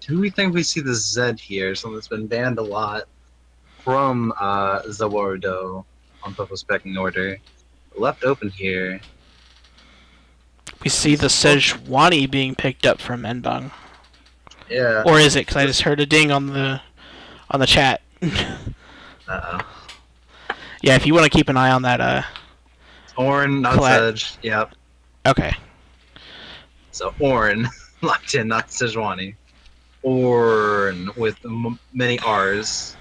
Do we think we see the Zed here? Something that's been banned a lot from Zawardo on Popo's pecking order. Left open here. We see the Sejuani being picked up from Menbung. Yeah. Or is it? Because I just heard a ding on the chat. Uh-oh. Yeah, if you want to keep an eye on that, Ornn, not Colette. Sedge. Yep. Okay. So Ornn locked in, not Sejuani. Ornn with many R's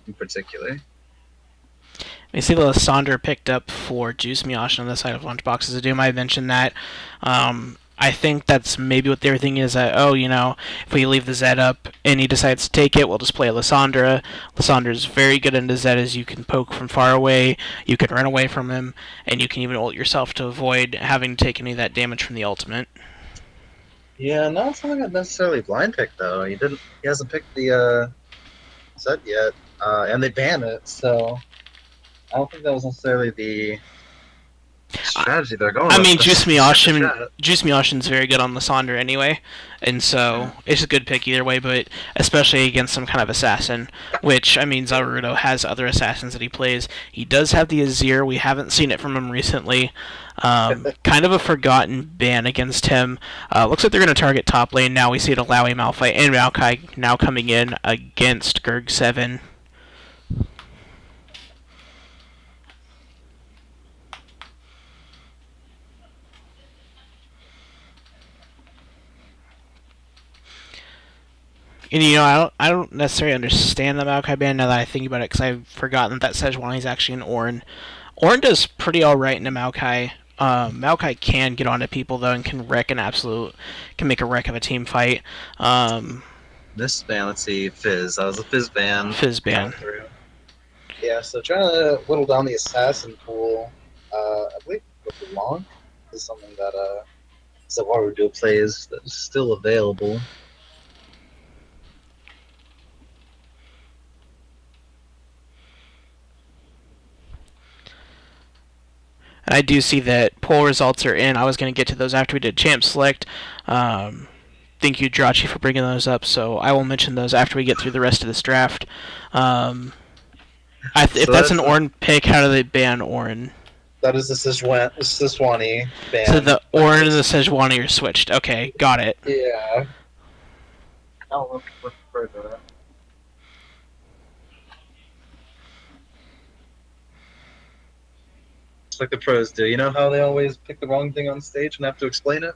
in particular. We see Lysandra picked up for Juice Miyoshi on the side of Lunchboxes. I do might mention that. I think that's maybe what they were thinking is that, if we leave the Zed up and he decides to take it, we'll just play Lysandra. Lysandra's very good into Zed as you can poke from far away, you can run away from him, and you can even ult yourself to avoid having to take any of that damage from the ultimate. Yeah, not something I'd necessarily blind pick though. He hasn't picked the Zed yet. And they ban it, so I don't think that was necessarily the strategy they're going with. I mean, Juice Miyoshin's very good on Lysandra anyway, and so it's a good pick either way, but especially against some kind of assassin, which, I mean, Zaruto has other assassins that he plays. He does have the Azir. We haven't seen it from him recently. Kind of a forgotten ban against him. Looks like they're going to target top lane. Now we see it Alawi, Malphite, and Maokai now coming in against Gurg 7. And I don't necessarily understand the Maokai ban now that I think about it, because I've forgotten that Sejuani is actually an Ornn. Ornn does pretty alright in a Maokai. Maokai can get onto people though and can make a wreck of a team fight. This ban, let's see, Fizz. That was a Fizz ban. Fizz ban. Yeah, so trying to whittle down the assassin pool, I believe with the long is something that Zawarudo plays that is still available. And I do see that poll results are in. I was going to get to those after we did Champ Select. Thank you, Drachi, for bringing those up, so I will mention those after we get through the rest of this draft. If that's an Ornn pick, how do they ban Ornn? That is the Sejuani ban. So the Ornn and the Sejuani are switched. Okay, got it. Yeah. I'll look further. It's like the pros do. You know how they always pick the wrong thing on stage and have to explain it?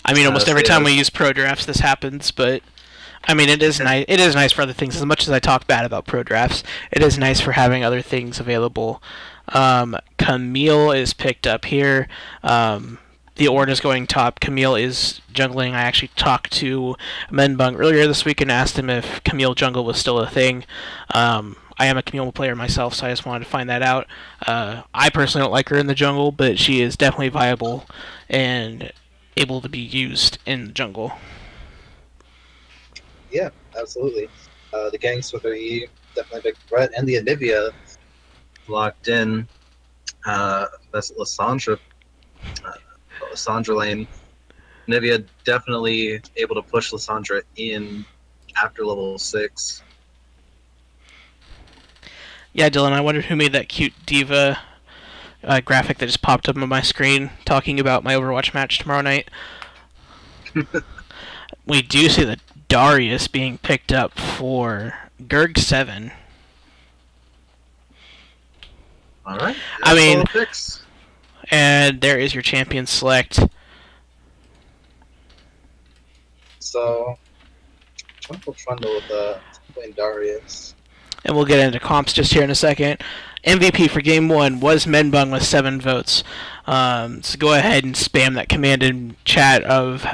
I mean, almost every time we use pro drafts, this happens, but I mean, it is nice. It is nice for other things. As much as I talk bad about pro drafts, it is nice for having other things available. Camille is picked up here. The Ornn is going top. Camille is jungling. I actually talked to Menbung earlier this week and asked him if Camille jungle was still a thing. I am a Camille player myself, so I just wanted to find that out. I personally don't like her in the jungle, but she is definitely viable and able to be used in the jungle. Yeah, absolutely. The Gangster 3 definitely a big threat, and the Anivia locked in. That's Lysandra. Lysandra lane. Anivia definitely able to push Lysandra in after level 6. Yeah, Dylan, I wondered who made that cute diva graphic that just popped up on my screen talking about my Overwatch match tomorrow night. We do see the Darius being picked up for Gurg 7. Alright. I mean, and there is your champion select. So, Trundle with playing Darius. And we'll get into comps just here in a second. MVP for Game 1 was Menbung with 7 votes. So go ahead and spam that command in chat of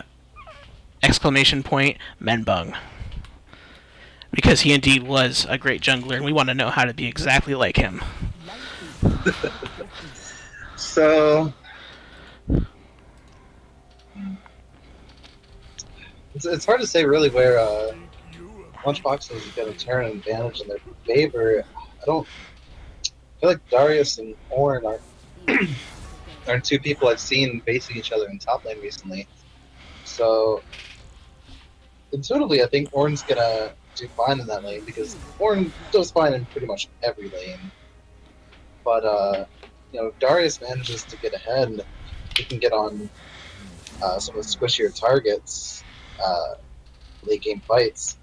!Menbung. Because he indeed was a great jungler, and we want to know how to be exactly like him. So, it's hard to say really where Lunchbox is going to turn an advantage in their favor. I feel like Darius and Ornn are two people I've seen facing each other in top lane recently. So intuitively, I think Ornn's gonna do fine in that lane because Ornn does fine in pretty much every lane. But if Darius manages to get ahead and he can get on some of the squishier targets, late game fights,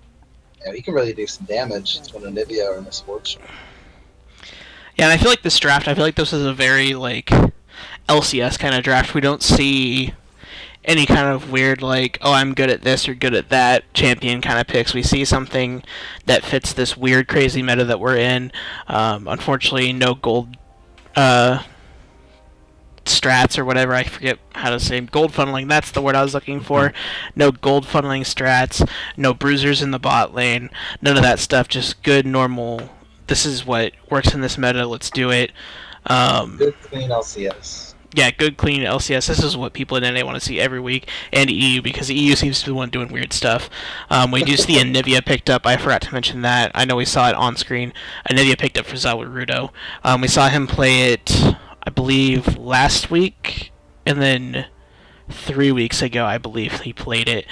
he can really do some damage to an Anivia or Misfortune. Yeah, and I feel like this draft, this is a very LCS kind of draft. We don't see any kind of weird I'm good at this or good at that champion kind of picks. We see something that fits this weird crazy meta that we're in. Unfortunately, no gold strats or whatever, I forget how to say, gold funneling, that's the word I was looking for. No gold funneling strats, no bruisers in the bot lane, none of that stuff, just good normal, this is what works in this meta, let's do it. Good clean LCS. Yeah, good clean LCS. This is what people in NA want to see every week, and EU, because EU seems to be the one doing weird stuff. We do see Anivia picked up. I forgot to mention that. I know we saw it on screen. Anivia picked up for Zawarudo. We saw him play it, I believe, last week, and then 3 weeks ago, I believe, he played it.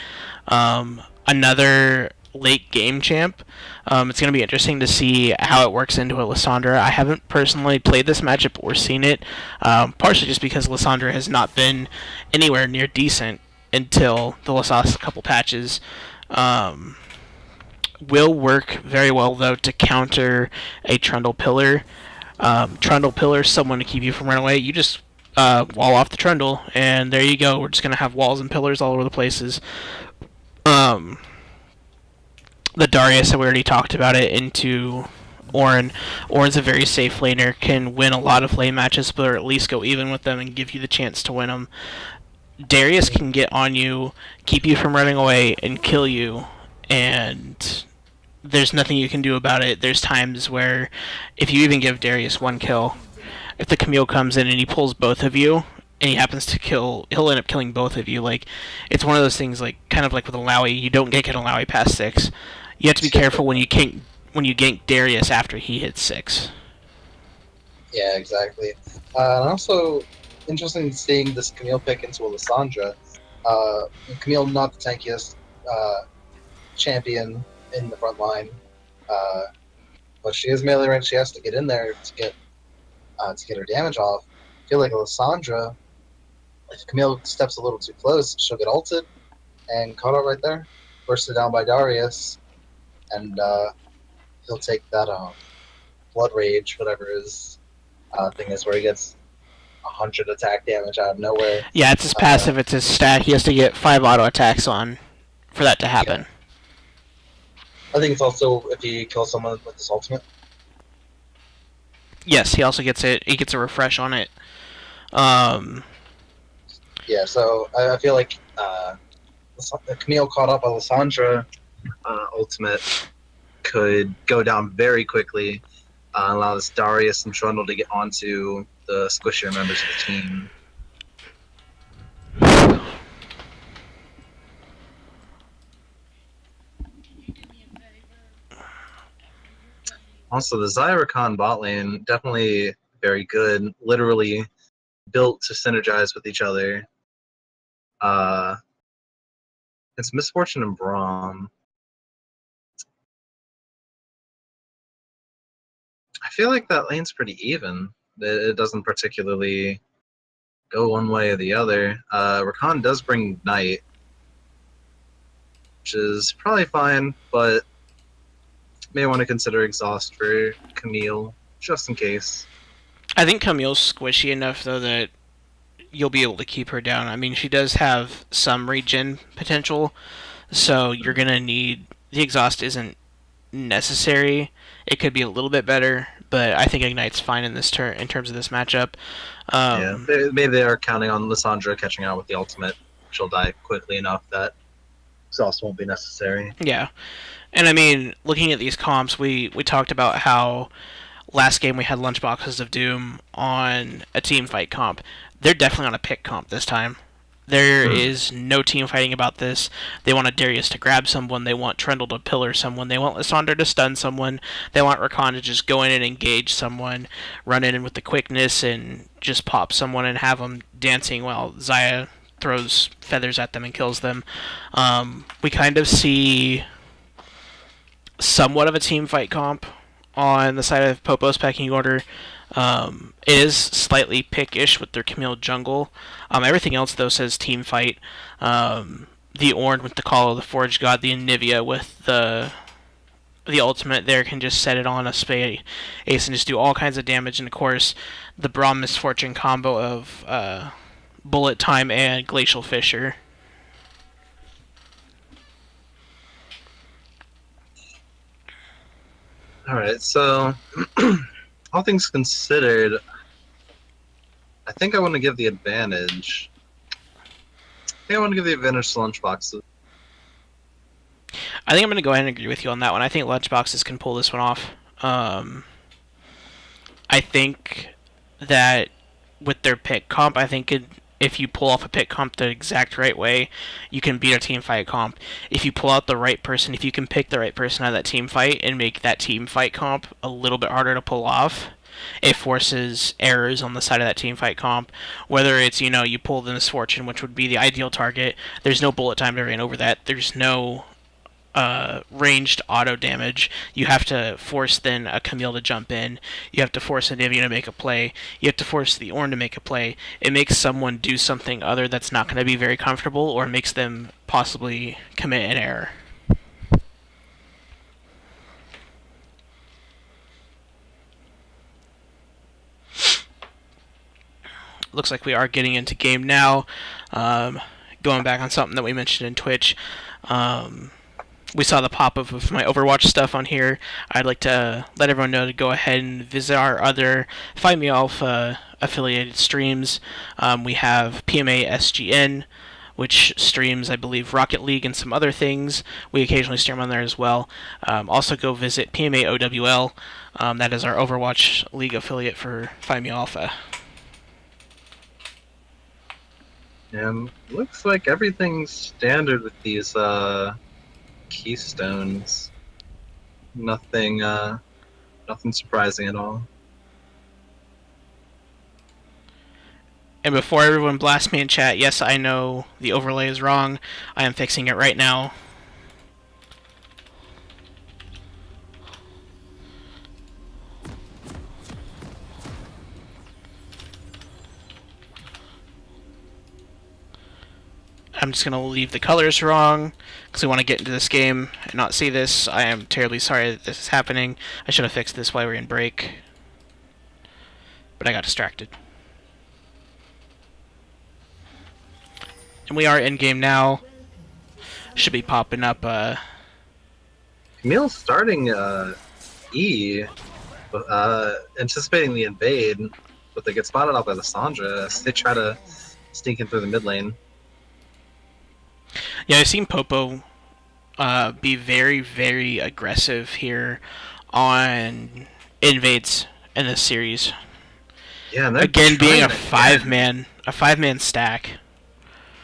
Another late game champ. It's going to be interesting to see how it works into a Lissandra. I haven't personally played this matchup or seen it, partially just because Lissandra has not been anywhere near decent until the last couple patches. Will work very well, though, to counter a Trundle Pillar. Trundle Pillar, someone to keep you from running away. You just wall off the Trundle, and there you go. We're just going to have walls and pillars all over the places. The Darius, we already talked about it, into Ornn. Ornn's a very safe laner, can win a lot of lane matches, but at least go even with them and give you the chance to win them. Darius can get on you, keep you from running away, and kill you, and there's nothing you can do about it. There's times where, if you even give Darius one kill, if the Camille comes in and he pulls both of you, and he happens to kill, he'll end up killing both of you. It's one of those things, kind of like with Alawi, you don't get Alawi past 6. You have to be careful when you gank Darius after he hits 6. Yeah, exactly. And also, interesting seeing this Camille pick into a Lissandra. Camille, not the tankiest champion in the front line, but she is melee range. She has to get in there to get her damage off. I feel like a Lissandra, if Camille steps a little too close, she'll get ulted and caught out right there, bursted down by Darius, and he'll take that blood rage, whatever his thing is, where he gets 100 attack damage out of nowhere. Yeah, it's his passive, it's his stat. He has to get 5 auto attacks on for that to happen. Yeah. I think it's also if he kills someone with his ultimate. Yes, he also gets it. He gets a refresh on it. Yeah, so I feel like Camille caught up a Lissandra ultimate could go down very quickly, allow this Darius and Trundle to get onto the squishier members of the team. Also, the Xayah Rakan bot lane, definitely very good. Literally built to synergize with each other. It's Misfortune and Braum. I feel like that lane's pretty even. It doesn't particularly go one way or the other. Rakan does bring Knight, which is probably fine, but may want to consider exhaust for Camille, just in case. I think Camille's squishy enough, though, that you'll be able to keep her down. I mean, she does have some regen potential, so you're going to need... The exhaust isn't necessary. It could be a little bit better, but I think Ignite's fine in this in terms of this matchup. Maybe they are counting on Lissandra catching out with the ultimate. She'll die quickly enough that exhaust won't be necessary. Yeah. And I mean, looking at these comps, we talked about how last game we had Lunchboxes of Doom on a team fight comp. They're definitely on a pick comp this time. There is no team fighting about this. They want a Darius to grab someone. They want Trundle to pillar someone. They want Lissandra to stun someone. They want Rakan to just go in and engage someone, run in with the quickness and just pop someone and have them dancing while Xayah throws feathers at them and kills them. We kind of see somewhat of a team fight comp on the side of Popo's pecking order. It is slightly pickish with their Camille jungle. Everything else, though, says team fight. The Ornn with the Call of the Forge God, the Anivia with the ultimate there can just set it on a spade ace and just do all kinds of damage. And of course, the Braum Misfortune combo of Bullet Time and Glacial Fissure. Alright, so all things considered, I think I want to give the advantage. I think I want to give the advantage to Lunchboxes. I think I'm going to go ahead and agree with you on that one. I think Lunchboxes can pull this one off. I think that with their pick comp, I think if you pull off a pick comp the exact right way, you can beat a team fight comp. If you pull out the right person, if you can pick the right person out of that team fight and make that team fight comp a little bit harder to pull off, it forces errors on the side of that team fight comp. Whether it's, you pull the Misfortune, which would be the ideal target, there's no bullet time to rain over that. There's no ranged auto damage. You have to force then a Camille to jump in. You have to force a Nivea to make a play. You have to force the Ornn to make a play. It makes someone do something other that's not going to be very comfortable, or makes them possibly commit an error. Looks like we are getting into game now. Going back on something that we mentioned in Twitch. We saw the pop-up of my Overwatch stuff on here. I'd like to let everyone know to go ahead and visit our other Find Me Alpha affiliated streams. We have PMA SGN, which streams, I believe, Rocket League and some other things. We occasionally stream on there as well. Also go visit PMA OWL. That is our Overwatch League affiliate for Find Me Alpha. And looks like everything's standard with these keystones. Nothing surprising at all. And before everyone blasts me in chat, yes, I know the overlay is wrong. I am fixing it right now. I'm just going to leave the colors wrong because we want to get into this game and not see this. I am terribly sorry that this is happening. I should have fixed this while we were in break, but I got distracted. And we are in game now. Should be popping up. Camille's starting E, anticipating the invade, but they get spotted out by Lissandra as they try to sneak in through the mid lane. Yeah, I've seen Popo be very, very aggressive here on invades in this series. Yeah, and again being a five-man stack.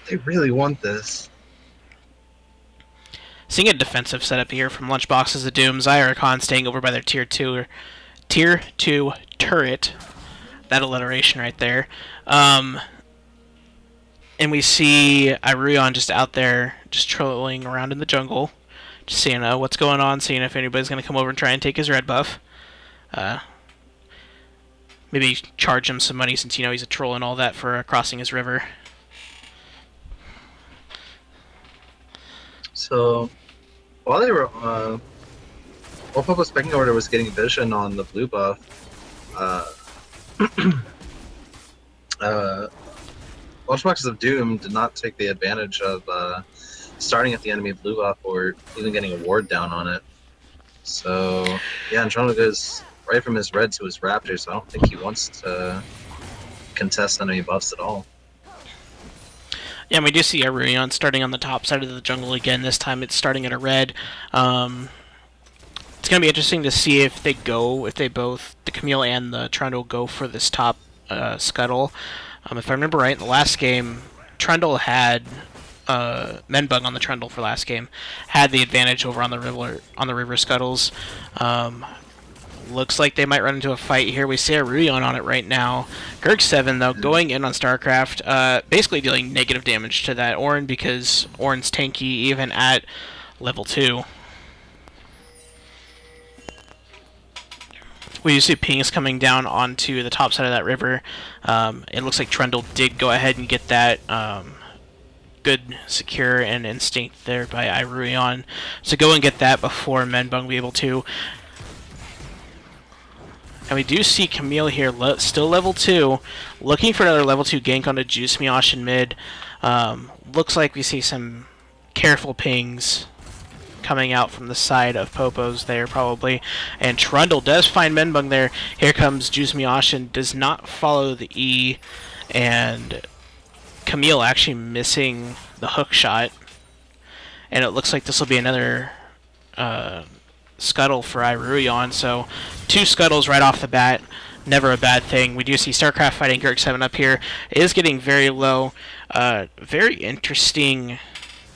They really want this. Seeing a defensive setup here from Lunchboxes of Doom, Zyra staying over by their tier 2 turret. That alliteration right there. And we see Iruion just out there, just trolling around in the jungle, just seeing what's going on, seeing if anybody's going to come over and try and take his red buff. Maybe charge him some money since he's a troll and all that for crossing his river. So, while they were, while Popo's pecking order was getting vision on the blue buff, Lunchboxes of Doom did not take the advantage of starting at the enemy blue buff or even getting a ward down on it. So, yeah, Andromeda goes right from his red to his raptor, so I don't think he wants to contest enemy buffs at all. Yeah, and we do see Iruion starting on the top side of the jungle again. This time it's starting at a red. It's going to be interesting to see if they both, the Camille and the Trundle, go for this top scuttle. If I remember right, in the last game, Trundle had Menbug on the Trundle for last game, had the advantage over on the river scuttles. Looks like they might run into a fight here. We see a Ruyon on it right now. Gerg7, though, going in on StarCraft, basically dealing negative damage to that Ornn because Ornn's tanky even at level 2. We see pings coming down onto the top side of that river. It looks like Trundle did go ahead and get that good secure and instinct there by Iruion. So go and get that before Menbung be able to. And we do see Camille here, still level 2, looking for another level 2 gank onto Juice Miosh in mid. Looks like we see some careful pings coming out from the side of Popo's there, probably. And Trundle does find Menbung there. Here comes Juice Miosh and does not follow the E. And Camille actually missing the hook shot. And it looks like this will be another scuttle for Iruion. So 2 scuttles right off the bat. Never a bad thing. We do see StarCraft fighting Gerg7 up here. It is getting very low. Very interesting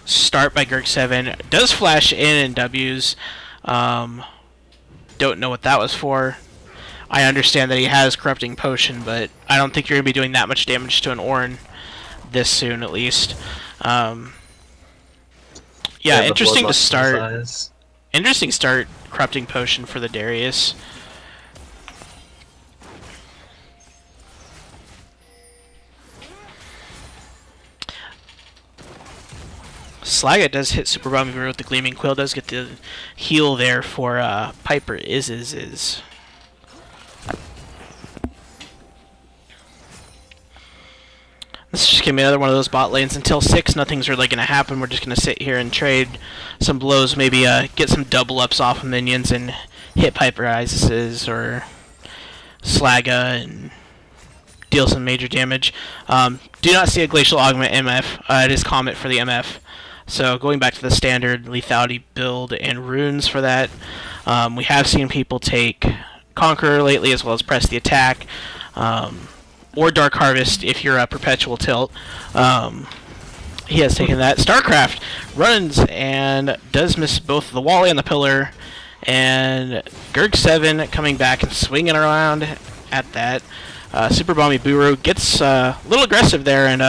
start by Gerg7. Does flash in W's. Don't know what that was for. I understand that he has Corrupting Potion, but I don't think you're going to be doing that much damage to an Ornn this soon, at least. Yeah, interesting to start. Interesting start, Corrupting Potion for the Darius. Slaga does hit Super Bomb with the Gleaming Quill, does get the heal there for Piper is. This is just going to be another one of those bot lanes. Until 6, nothing's really going to happen. We're just going to sit here and trade some blows, maybe get some double ups off of minions and hit Piper Isis or Slaga and deal some major damage. Do not see a Glacial Augment MF. It is Comet for the MF. So going back to the standard lethality build and runes for that. We have seen people take Conqueror lately as well as Press the Attack. Or Dark Harvest if you're a Perpetual Tilt. He has taken that. StarCraft runs and does miss both the Wally and the Pillar. And Gerg7 coming back and swinging around at that. Super Bomby Buru gets a little aggressive there, and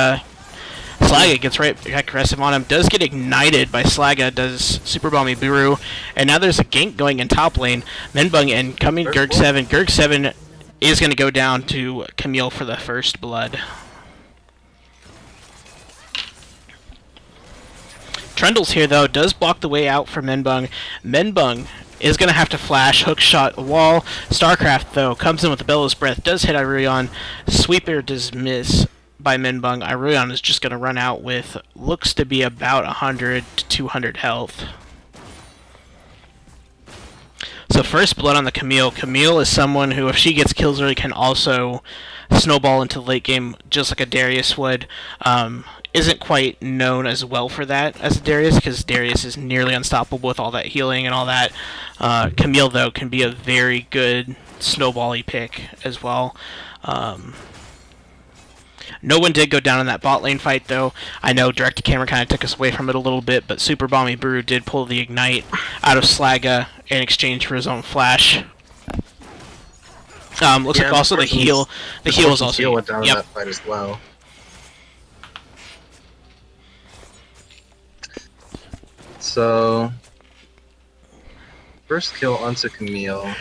Slaga gets right aggressive on him. Does get ignited by Slaga, does Super Bomby Buru. And now there's a gank going in top lane. Menbung and coming Gerg7. Gerg7 is going to go down to Camille for the first blood. Trundle's here, though, does block the way out for Menbung. Menbung is going to have to flash, hook shot, wall. StarCraft, though, comes in with the Bellows Breath, does hit Iruion. Sweeper does miss by Menbung. Iruion is just going to run out with, looks to be about 100 to 200 health. So first blood on the Camille. Camille is someone who, if she gets kills early, can also snowball into the late game just like a Darius would. Isn't quite known as well for that as a Darius, because Darius is nearly unstoppable with all that healing and all that. Camille, though, can be a very good snowball-y pick as well. No one did go down in that bot lane fight, though. I know direct-to-camera kind of took us away from it a little bit, but Super Bomby Brew did pull the Ignite out of Slaga in exchange for his own flash. Looks like also the heal. The heal was also... Heal went down in that fight as well. So, first kill onto Camille.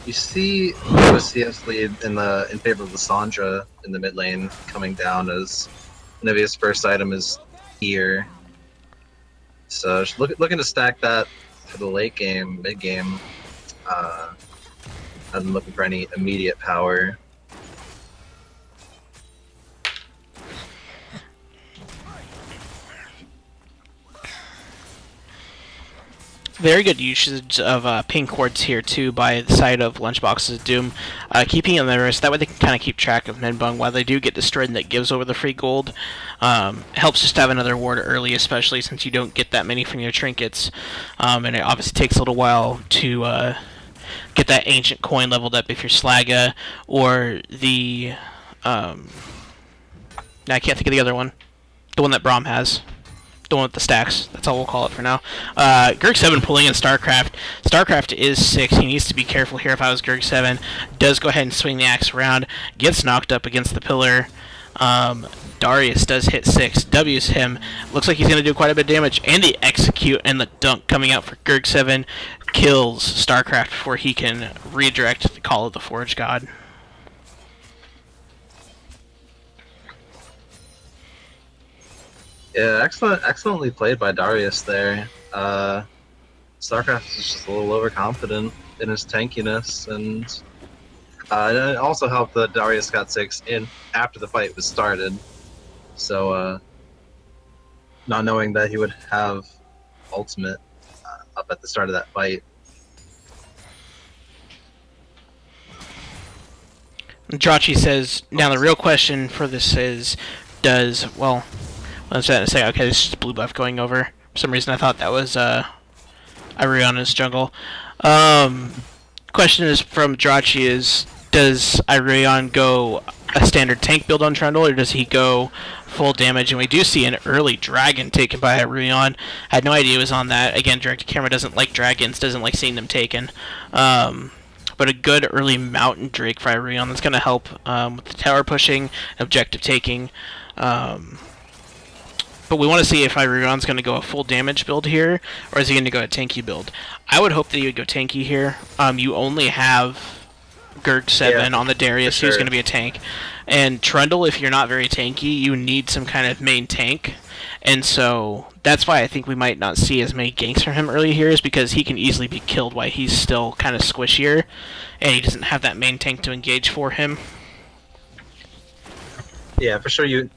You see OCS lead in favor of Lissandra in the mid lane coming down as Nivea's first item is here. So she's looking to stack that for the late game, mid game. I'm looking for any immediate power. Very good usage of pink wards here, too, by the side of Lunchbox's Doom. Keeping in there, so that way they can kind of keep track of Menbung while they do get destroyed, and that gives over the free gold. Helps just to have another ward early, especially since you don't get that many from your trinkets. And it obviously takes a little while to get that ancient coin leveled up if you're Slaga, or the... I can't think of the other one. The one that Braum has. The one with the stacks. That's all we'll call it for now. Gerg 7 pulling in StarCraft. StarCraft is 6. He needs to be careful here if I was Gerg 7. Does go ahead and swing the axe around. Gets knocked up against the pillar. Darius does hit 6. W's him. Looks like he's going to do quite a bit of damage. And the execute and the dunk coming out for Gerg 7 kills StarCraft before he can redirect the Call of the Forge God. Yeah, excellently played by Darius there. StarCraft is just a little overconfident in his tankiness, and it also helped that Darius got 6 in after the fight was started. So, not knowing that he would have ultimate up at the start of that fight. Drachi says, now the real question for this is, well, let's say, okay, this is just blue buff going over. For some reason I thought that was, Ariana's jungle. Question is from Drachi is, does Irion go a standard tank build on Trundle, or does he go full damage? And we do see an early dragon taken by Irion. Had no idea it was on that. Again, direct to camera doesn't like dragons, doesn't like seeing them taken. But a good early mountain drake for Irion that's going to help with the tower pushing, objective taking. But we want to see if Irion's going to go a full damage build here, or is he going to go a tanky build. I would hope that he would go tanky here. You only have Gerg 7 on the Darius, who's going to be a tank. And Trundle, if you're not very tanky, you need some kind of main tank. And so that's why I think we might not see as many ganks from him early here, is because he can easily be killed while he's still kind of squishier, and he doesn't have that main tank to engage for him. Yeah, for sure. In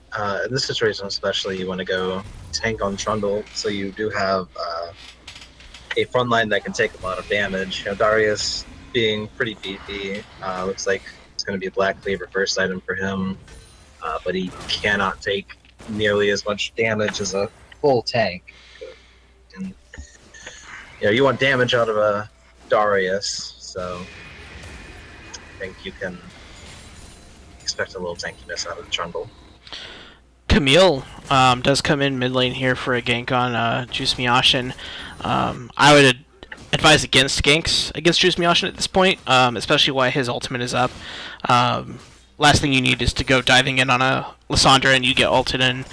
this situation especially, you want to go tank on Trundle, so you do have a front line that can take a lot of damage. Darius being pretty beefy, looks like it's going to be a Black Cleaver first item for him, but he cannot take nearly as much damage as a full tank. And you want damage out of a Darius, so I think you can expect a little tankiness out of the Trundle. Camille does come in mid lane here for a gank on Juice Miashin. I would advise against ganks against Juice Miashin at this point, especially while his ultimate is up. Last thing you need is to go diving in on a Lysandra and you get ulted and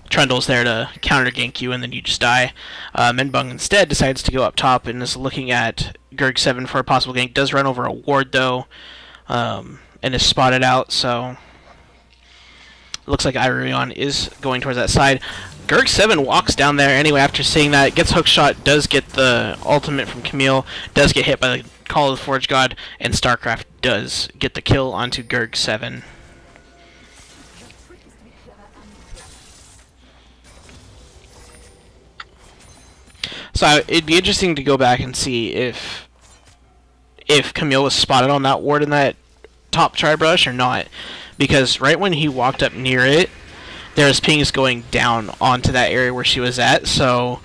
Trundle's there to counter gank you and then you just die. Menbung instead decides to go up top and is looking at Gerg 7 for a possible gank. Does run over a ward though, and is spotted out, so looks like Irion is going towards that side. Gerg 7 walks down there anyway after seeing that, gets hookshot, does get the ultimate from Camille, does get hit by the Call of the Forge God, and StarCraft does get the kill onto Gerg 7. So it'd be interesting to go back and see if Camille was spotted on that ward in that top tri-brush or not, because right when he walked up near it, there's pings going down onto that area where she was at. So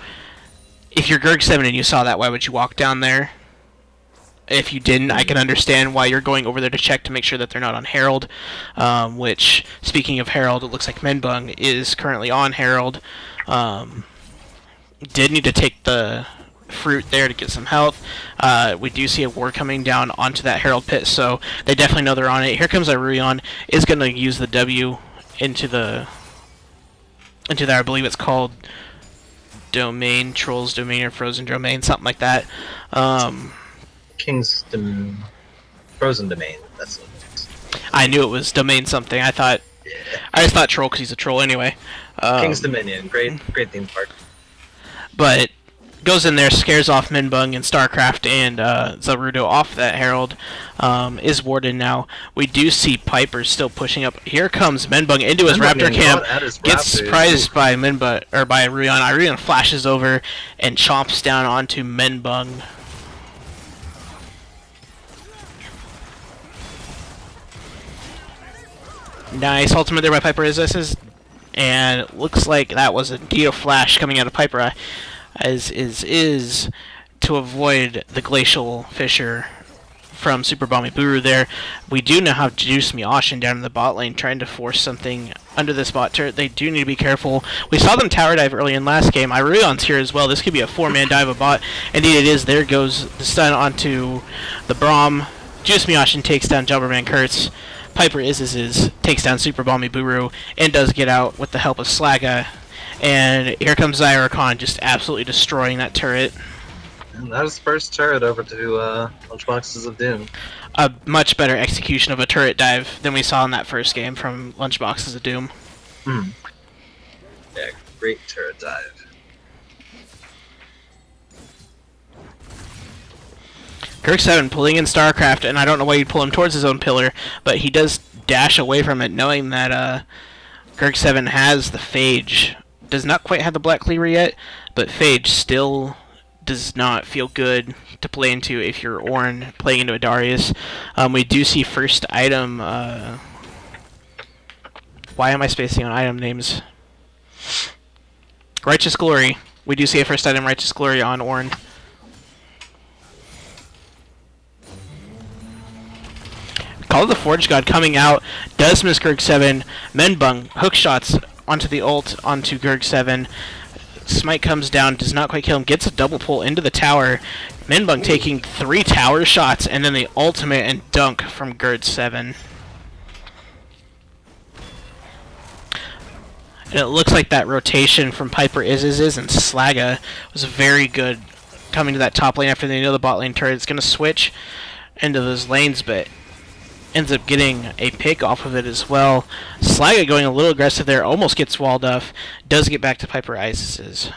if you're Gerg 7 and you saw that, why would you walk down there? If you didn't, I can understand why you're going over there to check to make sure that they're not on Herald, which, speaking of Herald, it looks like Menbung is currently on Herald. Did need to take the fruit there to get some health. We do see a ward coming down onto that Herald pit, so they definitely know they're on it. Here comes Irurion, is going to use the W into that, I believe it's called Domain, Troll's Domain or Frozen Domain, something like that. King's Frozen Domain, that's what it is. I knew it was Domain something. I just thought Troll because he's a troll anyway. King's Dominion, great theme park. But goes in there, scares off Menbung and StarCraft and Zarudo off that Herald. Is warded now. We do see Piper still pushing up. Here comes Menbung into his Raptor camp. Gets surprised by Menbung or by Rion. Rion flashes over and chomps down onto Menbung. Nice ultimate there by Piper Resistance, and it looks like that was indeed a flash coming out of Piper, as is to avoid the Glacial Fissure from Super Bomby Buru there. We do now have Juice Miashin down in the bot lane trying to force something under this bot turret. They do need to be careful. We saw them tower dive early in last game. Irion's here as well. This could be a 4-man dive of bot. Indeed it is. There goes the stun onto the Braum. Juice Miashin takes down Jumperman Kurtz. Piper takes down Super Bomby Buru and does get out with the help of Slaga. And here comes Zyra Khan just absolutely destroying that turret. And that was the first turret over to Lunchboxes of Doom. A much better execution of a turret dive than we saw in that first game from Lunchboxes of Doom. Yeah, great turret dive. Kirk7 pulling in StarCraft, and I don't know why you'd pull him towards his own pillar, but he does dash away from it, knowing that Kirk7 has the Phage. Does not quite have the Black Cleaver yet, but Phage still does not feel good to play into if you're Ornn playing into a Darius. We do see first item. Why am I spacing on item names? Righteous Glory. We do see a first item, Righteous Glory, on Ornn. Call of the Forge God coming out. Does miss Gerg7. Menbung hook shots onto the ult onto Gerg7. Smite comes down, does not quite kill him, gets a double pull into the tower. Menbung taking 3 tower shots, and then the ultimate and dunk from Gerg7. And it looks like that rotation from Piper and Slaga was very good coming to that top lane after they know the bot lane turret is going to switch into those lanes, but ends up getting a pick off of it as well. Slaga going a little aggressive there, almost gets walled off, does get back to Piper Isis's.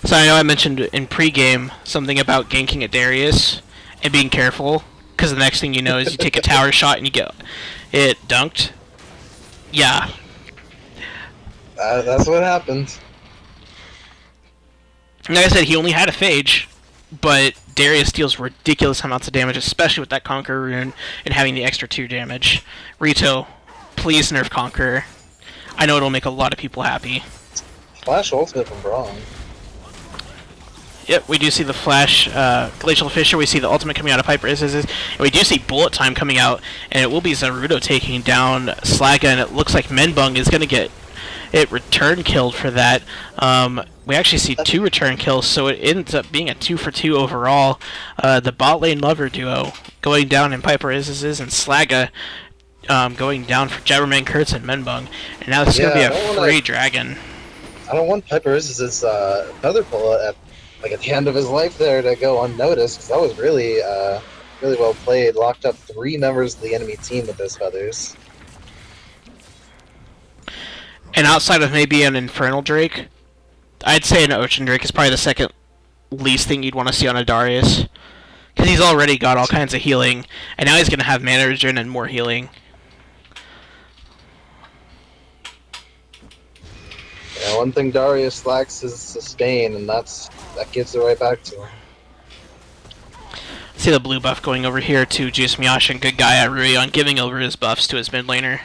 So I know I mentioned in pregame something about ganking at Darius and being careful, because the next thing you know is you take a tower shot and you get it dunked. Yeah. That's what happened. Like I said, he only had a Phage, but Darius deals ridiculous amounts of damage, especially with that Conqueror rune and having the extra 2 damage. Rito, please nerf Conqueror. I know it'll make a lot of people happy. Flash ultimate from Braum. Yep, we do see the Flash, Glacial Fissure, we see the ultimate coming out of Piper and we do see Bullet Time coming out, and it will be Zaruto taking down Slaga, and it looks like Menbung is going to get it return killed for that. We actually see 2 return kills, so it ends up being a 2-for-2 overall. The bot lane lover duo going down in Piper and Slaga going down for Jabberman, Kurtz, and Menbung. And now this is going to be a free dragon. I don't want Piper Isis's feather pull at the end of his life there to go unnoticed, because that was really really well played. Locked up 3 members of the enemy team with those feathers. And outside of maybe an Infernal Drake, I'd say an Ocean Drake is probably the second least thing you'd want to see on a Darius. Because he's already got all kinds of healing, and now he's going to have mana regen and more healing. Yeah, one thing Darius lacks is sustain, and that gives it right back to him. See the blue buff going over here to Juice Miashin, good guy at Ruyon, giving over his buffs to his mid laner.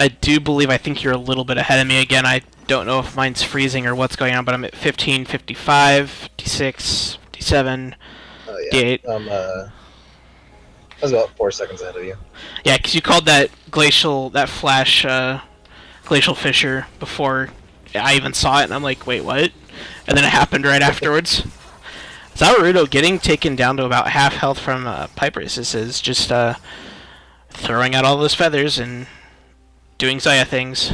I do believe I think you're a little bit ahead of me again. I don't know if mine's freezing or what's going on, but I'm at 15, 55, 56, 57, Oh yeah. 58. I was about 4 seconds ahead of you. Yeah, because you called that Flash Glacial Fissure before I even saw it, and I'm like, wait, what? And then it happened right afterwards. Zaruto getting taken down to about half health from Piper is just throwing out all those feathers and doing Xayah things.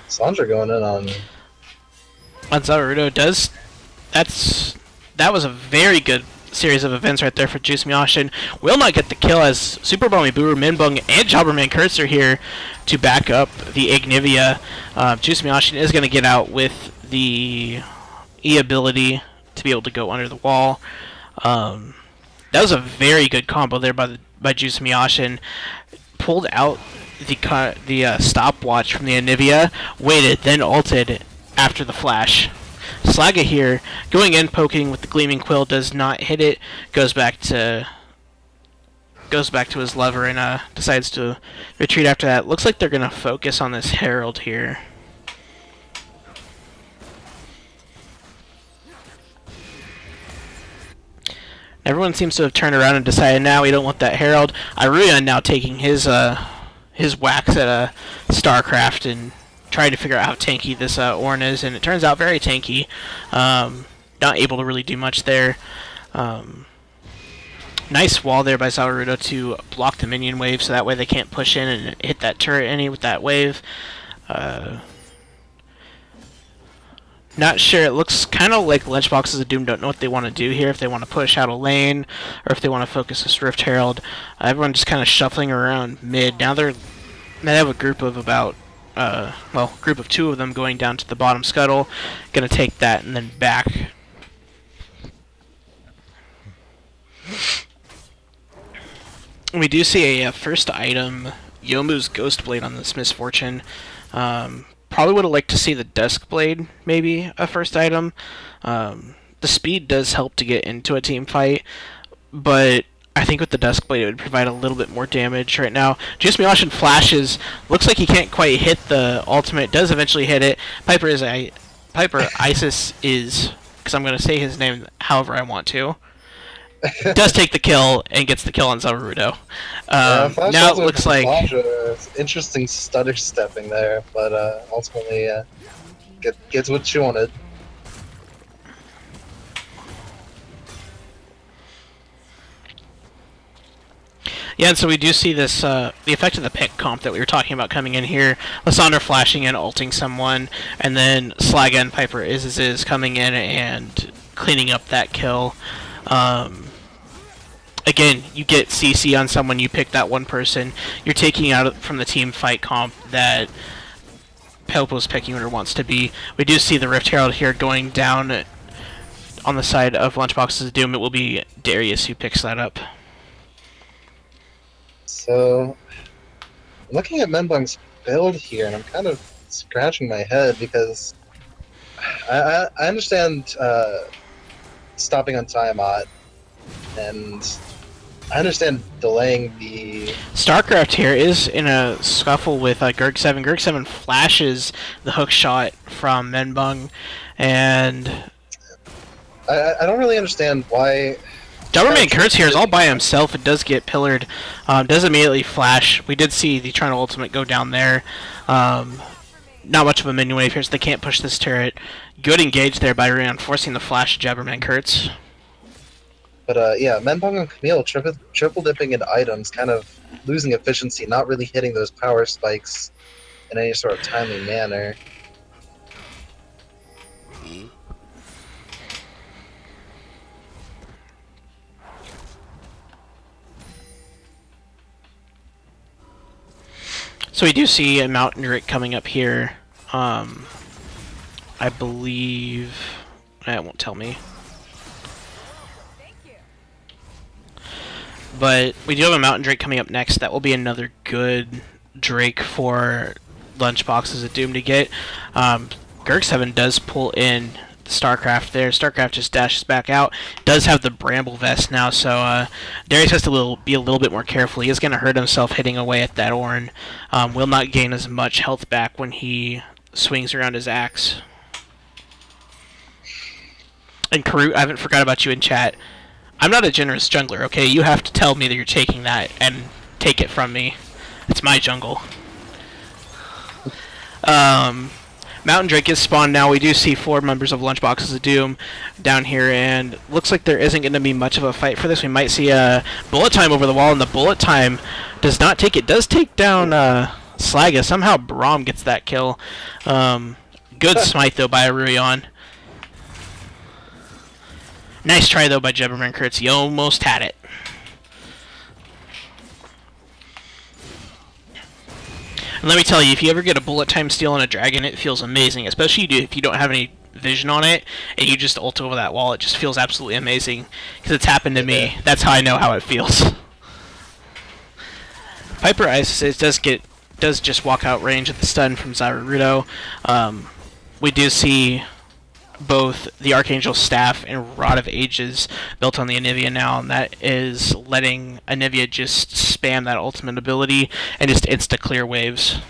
Sandra going in on Zaruto does. That was a very good series of events right there for Juice Miashin. Will not get the kill as Super Bomby Buru, Minbung, and Jobberman Kurtz are here to back up the Ignivia. Juice Miashin is going to get out with the E ability to be able to go under the wall. That was a very good combo there by Juice Miashin. Pulled out the stopwatch from the Anivia, waited, then ulted after the flash. Slaga here, going in, poking with the Gleaming Quill, does not hit it, goes back to his lever and decides to retreat after that. Looks like they're going to focus on this Herald here. Everyone seems to have turned around and decided now we don't want that Herald. Iruyan now taking his whacks at StarCraft and trying to figure out how tanky this Ornn is, and it turns out very tanky. Not able to really do much there. Nice wall there by Zawarudo to block the minion wave, so that way they can't push in and hit that turret any with that wave. Not sure. It looks kind of like Lunchboxes of Doom don't know what they want to do here, if they want to push out a lane or if they want to focus this Rift Herald. Everyone just kind of shuffling around mid. Now they have a group of about, group of 2 of them going down to the bottom scuttle. Going to take that and then back. We do see a first item, Yomu's Ghost Blade on this Misfortune. Probably would have liked to see the Dusk Blade, maybe, a first item. The speed does help to get into a team fight, but I think with the Dusk Blade it would provide a little bit more damage right now. Jusmiashin flashes, looks like he can't quite hit the ultimate, does eventually hit it. Piper Isis is, because I'm going to say his name however I want to, does take the kill and gets the kill on Zawarudo. Now it looks like interesting stutter stepping there, but ultimately gets what you wanted. Yeah, and so we do see this, the effect of the pick comp that we were talking about coming in here. Lysandra flashing in, ulting someone, and then Slaga and Piper is coming in and cleaning up that kill. Again, you get CC on someone, you pick that one person, you're taking out from the team fight comp that Popo's picking or wants to be. We do see the Rift Herald here going down on the side of Lunchbox's Doom. It will be Darius who picks that up. So, looking at Menbung's build here, and I'm kind of scratching my head because I understand stopping on Tiamat, and I understand delaying the... StarCraft here is in a scuffle with Gerg7. Gerg7 flashes the hook shot from Menbung, and... I don't really understand why... Doberman Kurtz here is all by himself. It does get pillared. Does immediately flash. We did see the Eternal Ultimate go down there. Not much of a minion wave here, so they can't push this turret. Good engage there by Ryan, forcing the flash to Jabberman Kurtz. But yeah, Menbong and Camille triple dipping into items, kind of losing efficiency, not really hitting those power spikes in any sort of timely manner. So we do see a Mountain Drake coming up here. I believe... It won't tell me. But we do have a Mountain Drake coming up next. That will be another good Drake for Lunchboxes of Doom to get. Gerg7 does pull in StarCraft there. StarCraft just dashes back out. Does have the Bramble Vest now, so Darius has to be a little bit more careful. He is going to hurt himself hitting away at that Ornn. Will not gain as much health back when he swings around his axe. And Karut, I haven't forgot about you in chat. I'm not a generous jungler, okay? You have to tell me that you're taking that and take it from me. It's my jungle. Mountain Drake is spawned now. We do see 4 members of Lunchboxes of Doom down here, and looks like there isn't going to be much of a fight for this. We might see a bullet time over the wall, and the bullet time does not take it. Does take down Slaga. Somehow Braum gets that kill. Good smite, though, by Aruyan. Nice try, though, by Jebberman Kurtz. He almost had it. And let me tell you, if you ever get a bullet time steal on a dragon, it feels amazing. Especially if you don't have any vision on it, and you just ult over that wall. It just feels absolutely amazing. Because it's happened to me. That's how I know how it feels. Piper Isis does get does just walk out range of the stun from Zaruto. We do see both the Archangel Staff and Rod of Ages built on the Anivia now, and that is letting Anivia just spam that ultimate ability and just insta-clear waves.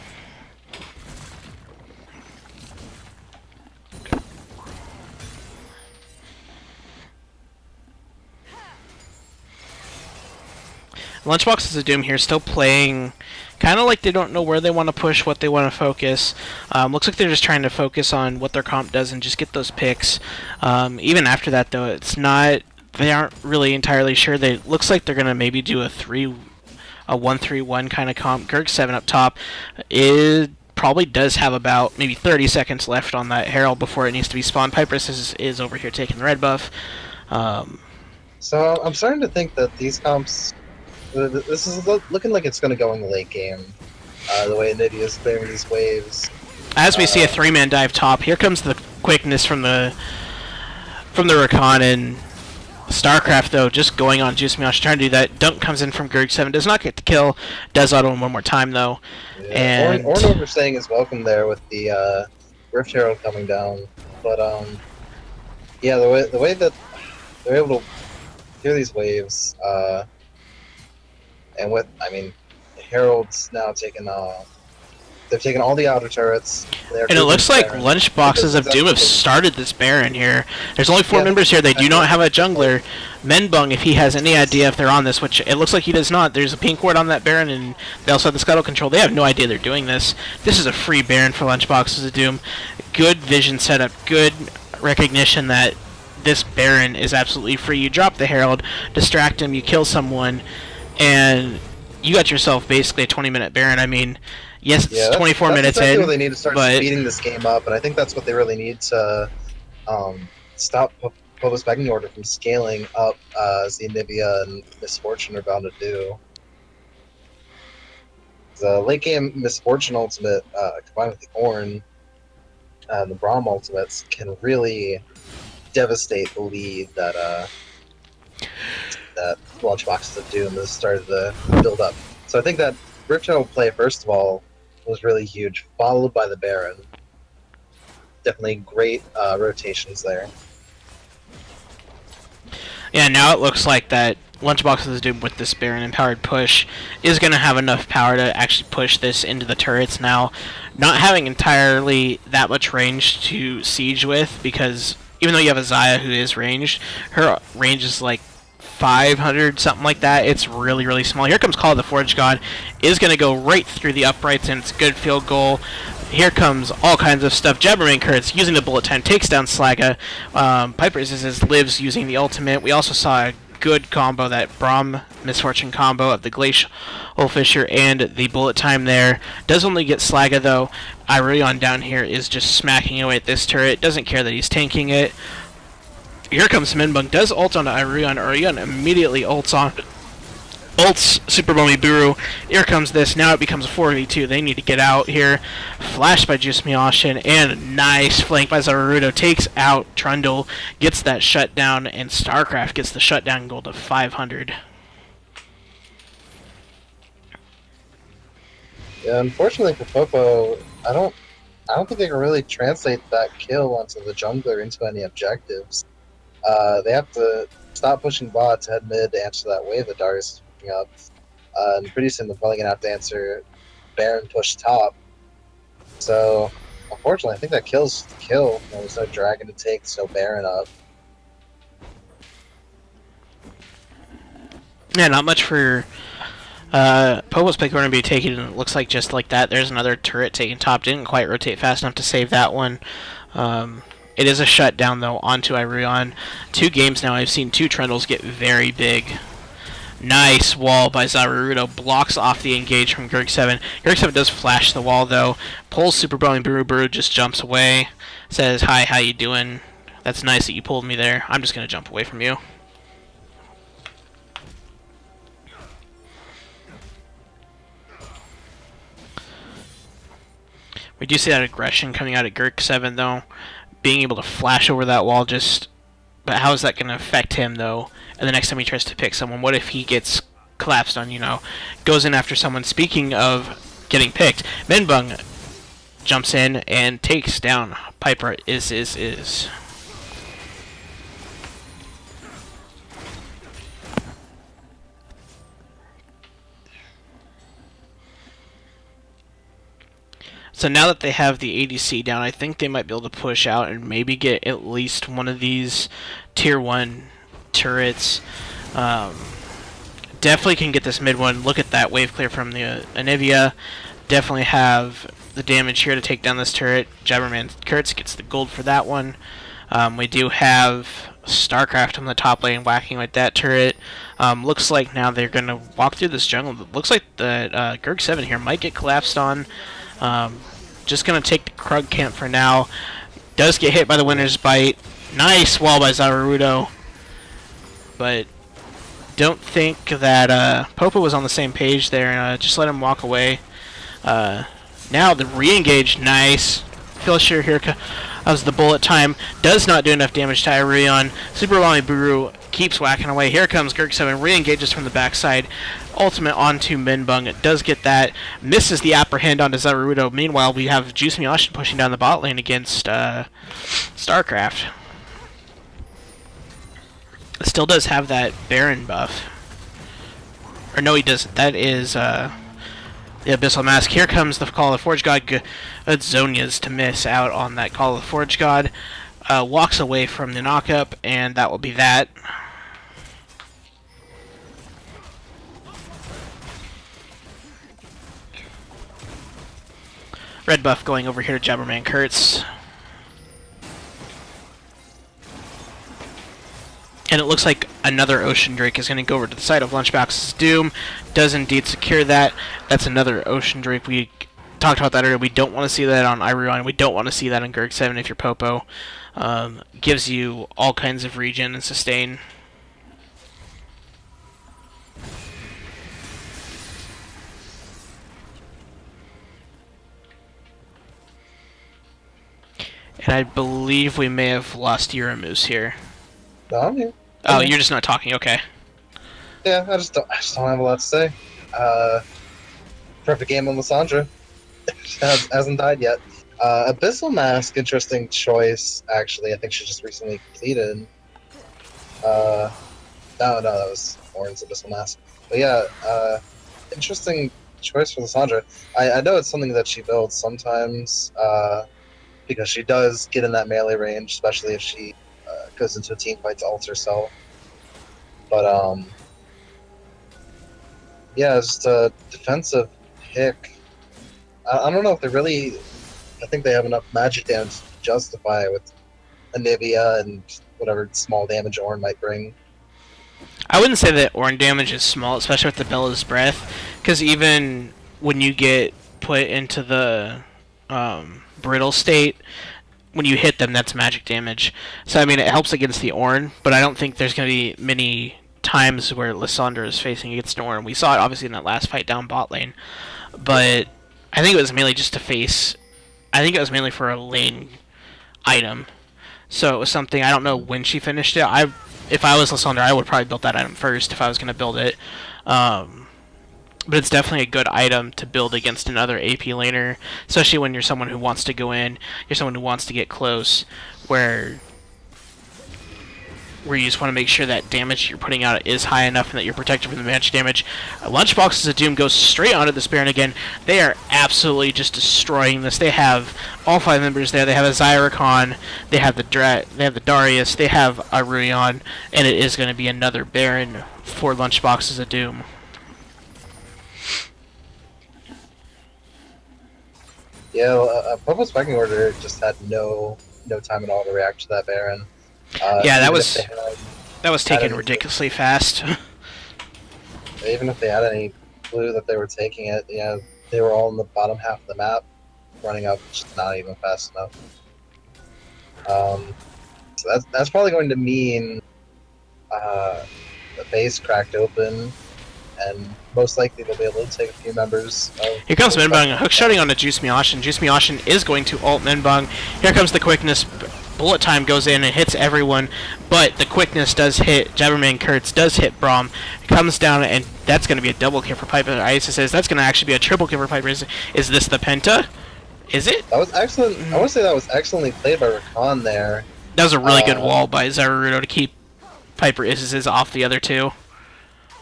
Lunchboxes of Doom here still playing kind of like they don't know where they want to push, what they want to focus. Looks like they're just trying to focus on what their comp does and just get those picks. Even after that, though, it's not. They aren't really entirely sure. They looks like they're gonna maybe do a 1-3-1 kind of comp. Gerg7 up top. It probably does have about maybe 30 seconds left on that Herald before it needs to be spawned. Piperus is over here taking the red buff. So I'm starting to think that these comps. This is looking like it's going to go in the late game. The way Nidhi is clearing these waves. As we see a 3-man dive top, here comes the quickness from the Rakan, and StarCraft, though, just going on Juice Miyoshi, trying to do that. Dunk comes in from Gerg7, does not get the kill, does auto him one more time, though. Yeah. And Ornover saying his welcome there with the Rift Herald coming down. But, yeah, the way that they're able to clear these waves, and with, I mean, Herald's now taking, they've taken all the outer turrets. And it looks like Lunchboxes of Doom have started this Baron here. There's only 4 members here. They do not have a jungler. Menbung, if he has any idea if they're on this, which it looks like he does not. There's a pink ward on that Baron, and they also have the Scuttle control. They have no idea they're doing this. This is a free Baron for Lunchboxes of Doom. Good vision setup. Good recognition that this Baron is absolutely free. You drop the Herald, distract him, you kill someone, and you got yourself basically a 20-minute Baron. I mean, yes, it's 24 minutes exactly in. What they need to start speeding this game up, and I think that's what they really need to stop Popo's Begging Order from scaling up, as the Anivia and Misfortune are bound to do. The late game Misfortune ultimate, combined with the Ornn and the Braum ultimates, can really devastate the lead that Launchboxes of Doom has started to build up. So I think that Rift Herald play, first of all, was really huge, followed by the Baron. Definitely great rotations there. Yeah, now it looks like that Lunchboxes of Doom with this Baron empowered push is going to have enough power to actually push this into the turrets now. Not having entirely that much range to siege with, because even though you have a Xayah who is ranged, her range is like 500, something like that. It's really, really small. Here comes Call of the Forge God. Is going to go right through the uprights, and it's a good field goal. Here comes all kinds of stuff. Jabberman Kurtz using the bullet time, takes down Slaga. Piper's lives using the ultimate. We also saw a good combo, that Braum Misfortune combo of the Glacial Fissure and the bullet time there. Does only get Slaga, though. Irion down here is just smacking away at this turret. Doesn't care that he's tanking it. Here comes Minbung, does ult onto Irion. Irion immediately ults Super Bummy Buru. Here comes this. Now it becomes a 4v2. They need to get out here. Flashed by Juice Mioshin, and a nice flank by Zaruto. Takes out Trundle, gets that shutdown, and StarCraft gets the shutdown goal to 500. Yeah, unfortunately for Popo, I don't think they can really translate that kill onto the jungler into any objectives. They have to stop pushing bots, head mid to answer that wave that Darius is pushing up. And pretty soon they're probably going to have to answer Baron push top. So, unfortunately, I think that kills the kill. There's no dragon to take, so Baron up. Yeah, not much for Popo's pick. We're going to be taking, it looks like just like that. There's another turret taking top. Didn't quite rotate fast enough to save that one. It is a shutdown, though, onto Irion. 2 games now, I've seen 2 Trundles get very big. Nice wall by Zaruto. Blocks off the engage from Gerg7. Gerg7 does flash the wall, though. Pulls Super Bro, and Buru just jumps away. Says, hi, how you doing? That's nice that you pulled me there. I'm just going to jump away from you. We do see that aggression coming out of Gerg7, though. Being able to flash over that wall, just... But how is that going to affect him, though? And the next time he tries to pick someone, what if he gets collapsed on, goes in after someone? Speaking of getting picked. Minbung jumps in and takes down Piper. Is. So now that they have the ADC down, I think they might be able to push out and maybe get at least one of these tier 1 turrets. Definitely can get this mid one. Look at that wave clear from the Anivia. Definitely have the damage here to take down this turret. Jabberman Kurtz gets the gold for that one. We do have StarCraft on the top lane whacking with that turret. Looks like now they're going to walk through this jungle. Looks like the Gurg 7 here might get collapsed on. Just going to take the Krug camp for now. Does get hit by the Winter's Bite. Nice wall by Zarudo. But don't think that Popo was on the same page there. Just let him walk away. Now the re-engage. Nice. Feel sure here as the bullet time does not do enough damage to Aurelion. Super Wami Buru keeps whacking away. Here comes Gurk7, re-engages from the backside. Ultimate onto Minbung. It does get that. Misses the apprehend onto Zarudo. Meanwhile, we have Juice Miyashin pushing down the bot lane against StarCraft. It still does have that Baron buff. Or no, he doesn't. That is the Abyssal Mask. Here comes the Call of the Forge God. Zonia's to miss out on that Call of the Forge God. Walks away from the knockup, and that will be that. Red buff going over here to Jabberman Kurtz. And it looks like another Ocean Drake is going to go over to the side of Lunchbox's Doom. Does indeed secure that. That's another Ocean Drake. We talked about that earlier. We don't want to see that on Irion. We don't want to see that on Gurg 7 if you're Popo. Gives you all kinds of regen and sustain. And I believe we may have lost Uramoose here. No, I'm here. Oh, you're just not talking. Okay. Yeah, I just don't have a lot to say. Perfect game on Lissandra. Hasn't died yet. Abyssal Mask, interesting choice, actually. I think she just recently completed. No, that was Orin's Abyssal Mask. But yeah, interesting choice for Lissandra. I know it's something that she builds sometimes, because she does get in that melee range, especially if she goes into a team fight to ult herself. But, yeah, just a defensive pick. I don't know if they really... I think they have enough magic damage to justify with Anivia and whatever small damage Ornn might bring. I wouldn't say that Ornn damage is small, especially with the Bella's Breath, because even when you get put into the brittle state, when you hit them, that's magic damage. So, I mean, it helps against the Ornn, but I don't think there's going to be many times where Lissandra is facing against Ornn. We saw it, obviously, in that last fight down bot lane. But I think it was mainly just to face... I think it was mainly for a lane item. So it was something... I don't know when she finished it. If I was Lissandra, I would probably build that item first if I was going to build it. But it's definitely a good item to build against another AP laner, especially when you're someone who wants to go in, you're someone who wants to get close, where you just want to make sure that damage you're putting out is high enough and that you're protected from the magic damage. Lunchboxes of Doom goes straight onto the Baron again. They are absolutely just destroying this. They have all 5 members there. They have a Zyricon, they have the Darius, they have Aurelion, and it is going to be another Baron for Lunchboxes of Doom. Yeah, Popo's pecking order just had no time at all to react to that Baron. Yeah, that was taken ridiculously fast. Even if they had any clue that they were taking it, yeah, they were all in the bottom half of the map, running up, just not even fast enough. So that's probably going to mean the base cracked open, and most likely they'll be able to take a few members. Here comes Minbang, hook shotting onto Juice Miyashin. Juice Miyashin is going to ult Minbang. Here comes the quickness bullet time goes in and hits everyone, but the quickness does hit Jabberman Kurtz, does hit Braum. It comes down, and that's going to be a double kill for Piper. Isis says that's going to actually be a triple kill for Piper. Is this the Penta? Is it? That was excellent. I want to say that was excellently played by Rakan there. That was a really good wall by Zarudo to keep Piper Isis off the other two.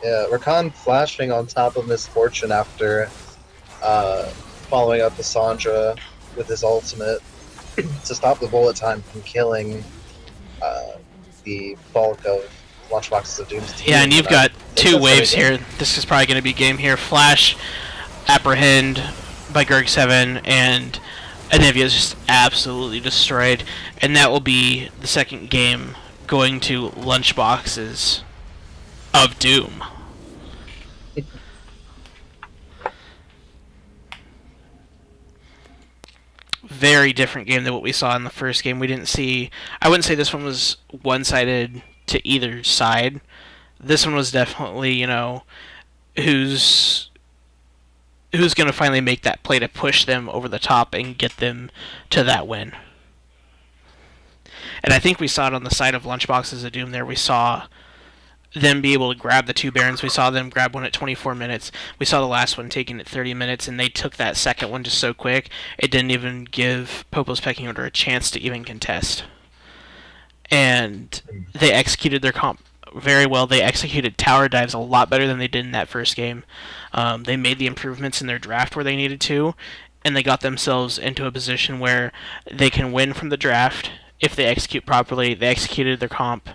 Yeah, Rakan flashing on top of Misfortune after following up the Sandra with his ultimate to stop the bullet time from killing the bulk of Lunchboxes of Doom's team. Yeah, and you've got two waves here. This is probably going to be game here. Flash, Apprehend by Gerg7, and Anivia is just absolutely destroyed. And that will be the second game going to Lunchboxes of Doom. Very different game than what we saw in the first game. We didn't see... I wouldn't say this one was one-sided to either side. This one was definitely, you know, who's going to finally make that play to push them over the top and get them to that win. And I think we saw it on the side of Lunchboxes of Doom there. We saw them be able to grab the two Barons. We saw them grab one at 24 minutes. We saw the last one taking it 30 minutes, and they took that second one just so quick, it didn't even give Popo's Pecking Order a chance to even contest. And they executed their comp very well. They executed tower dives a lot better than they did in that first game. They made the improvements in their draft where they needed to, and they got themselves into a position where they can win from the draft if they execute properly. They executed their comp,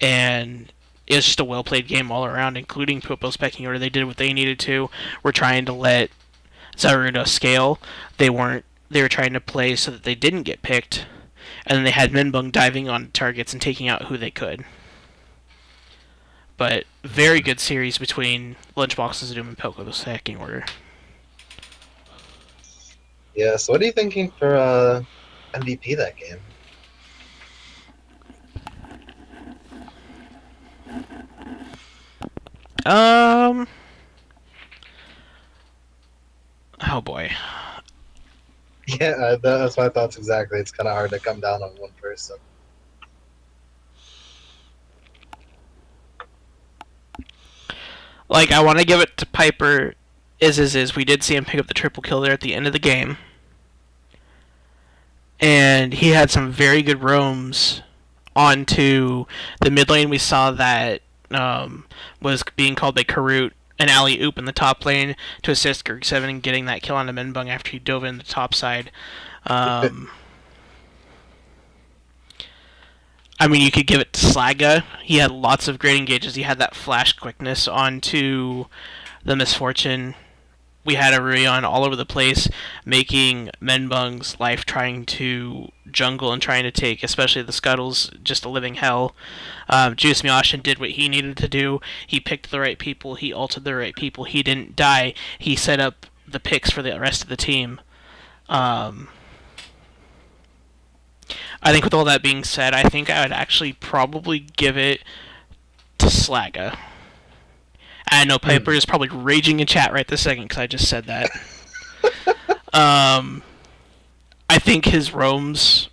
and it was just a well-played game all around, including Popo's Pecking Order. They did what they needed to. We're trying to let Zarudo scale. They were trying to play so that they didn't get picked, and then they had Minbung diving on targets and taking out who they could. But very good series between Lunchboxes of Doom and Popo's Pecking Order. Yeah, so what are you thinking for MVP that game? Oh boy. Yeah, that's my thoughts exactly. It's kind of hard to come down on one person. Like, I want to give it to Piper. We did see him pick up the triple kill there at the end of the game. And he had some very good roams onto the mid lane. We saw that was being called by Karut, an alley-oop in the top lane to assist Gerg7 in getting that kill on the Minbung after he dove in the top side. I mean, you could give it to Slaga. He had lots of great engages. He had that flash quickness onto the Misfortune. We had a Ruyon all over the place, making Minbung's life trying to jungle and trying to take, especially the Scuttles, just a living hell. Juice Myoshin did what he needed to do. He picked the right people. He ulted the right people. He didn't die. He set up the picks for the rest of the team. I think with all that being said, I think I would actually probably give it to Slaga. I know Piper is probably raging in chat right this second because I just said that. I think his roams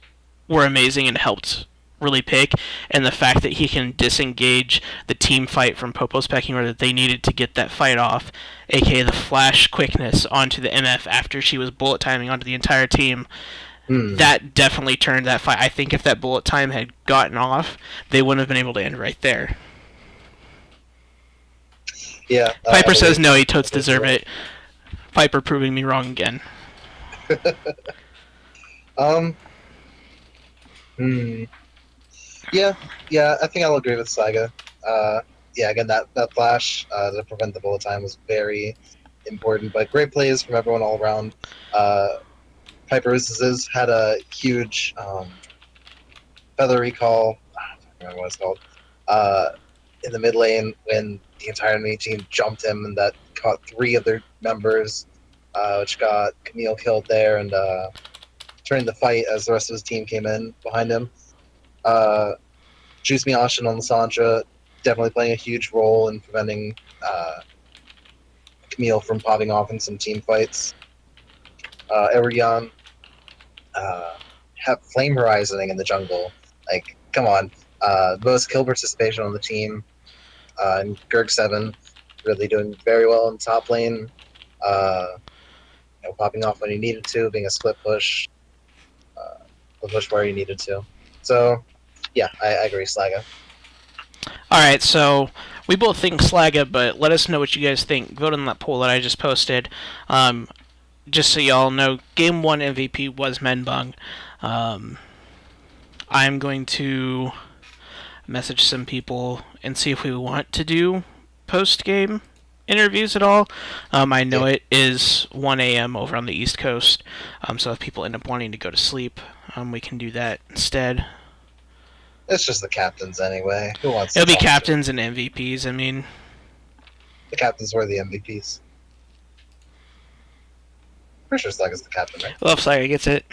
were amazing and helped really pick, and the fact that he can disengage the team fight from Popo's Pecking Order that they needed to get that fight off, aka the flash quickness onto the MF after she was bullet timing onto the entire team, that definitely turned that fight. I think if that bullet time had gotten off, they wouldn't have been able to end right there. Yeah. Piper says no, he totes deserve it. Piper proving me wrong again. Yeah, I think I'll agree with Saga. Yeah, again, that flash to prevent the bullet time was very important, but great plays from everyone all around. Piper had a huge feather recall. I don't remember what it's called. In the mid lane when the entire enemy team jumped him, and that caught 3 of their members, which got Camille killed there and turned the fight as the rest of his team came in behind him. Juice Myoshin on Lissandra definitely playing a huge role in preventing Camille from popping off in some team fights. Erion have Flame Horizoning in the jungle. Like, come on. Most kill participation on the team. And Gerg7 really doing very well in top lane. Popping off when he needed to, being a split push, the push where he needed to. So, yeah, I agree, Slaga. Alright, so we both think Slaga, but let us know what you guys think. Vote on that poll that I just posted. Just so y'all know, Game 1 MVP was Menbung. I'm going to message some people and see if we want to do post-game interviews at all. I know it is 1 a.m. over on the East Coast, so if people end up wanting to go to sleep, we can do that instead. It's just the captains anyway. Who wants It'll to be captains and MVPs, I mean. The captains were the MVPs. Pretty sure Slaga's the captain, right? Well, if Slaga gets it.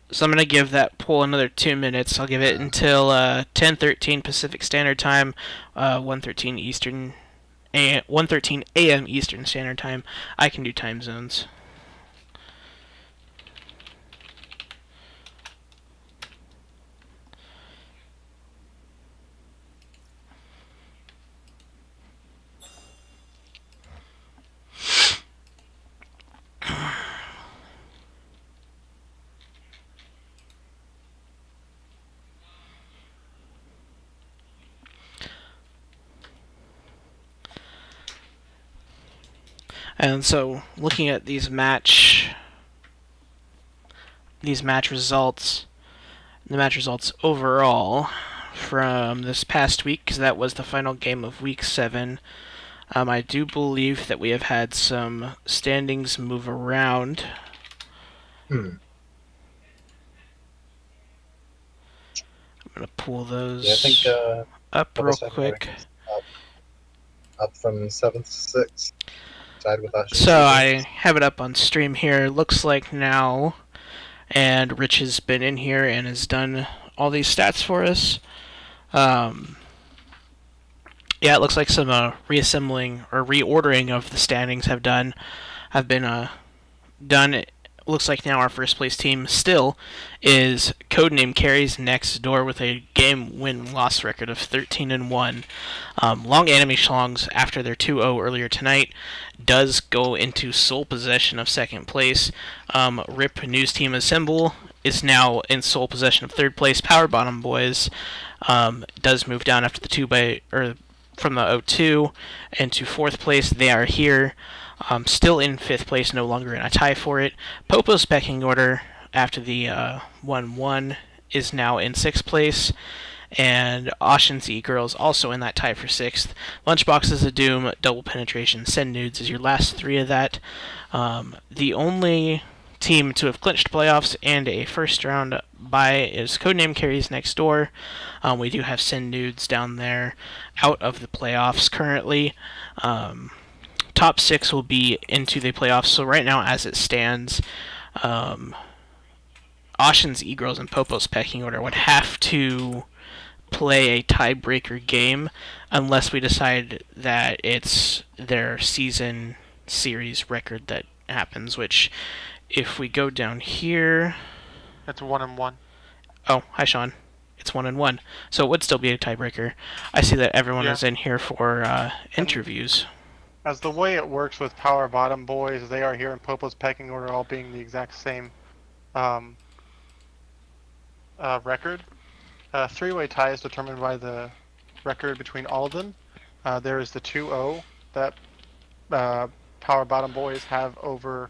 So I'm going to give that poll another 2 minutes. I'll give it until 10:13 Pacific Standard Time, 1:13 Eastern, 1:13 a.m. Eastern Standard Time. I can do time zones. And so, looking at these match results, the match results overall from this past week, because that was the final game of Week 7. I do believe that we have had some standings move around. I'm going to pull those up real quick. Up from 7th to 6th. So I have it up on stream here. Looks like now, and Rich has been in here and has done all these stats for us. Yeah, it looks like some reassembling or reordering of the standings have been done. It looks like now our first place team still is Codename Carries Next Door with a game win-loss record of 13-1. Long Anime Schlongs, after their 2-0 earlier tonight, does go into sole possession of second place. RIP News Team Assemble is now in sole possession of third place. Power Bottom Boys does move down after the from the 0-2 into fourth place. They are here. Still in fifth place, no longer in a tie for it. Popo's pecking order after the 1-1 is now in sixth place, and Ocean's E-Girls also in that tie for sixth. Lunchboxes of Doom, Double Penetration, Send Nudes is your last three of that. The only team to have clinched playoffs and a first round bye is Codename Carries Next Door. We do have Send Nudes down there out of the playoffs currently. Top 6 will be into the playoffs. So right now, as it stands, Ocean's E-Girls and Popo's pecking order would have to play a tiebreaker game unless we decide that it's their season series record that happens, which if we go down here... It's 1-1. Oh, hi Sean. It's 1-1. So it would still be a tiebreaker. I see that everyone is in here for interviews. As the way it works with Power Bottom Boys, they are here in Popo's pecking order, all being the exact same record. Three-way tie is determined by the record between all of them. There is the 2-0 that Power Bottom Boys have over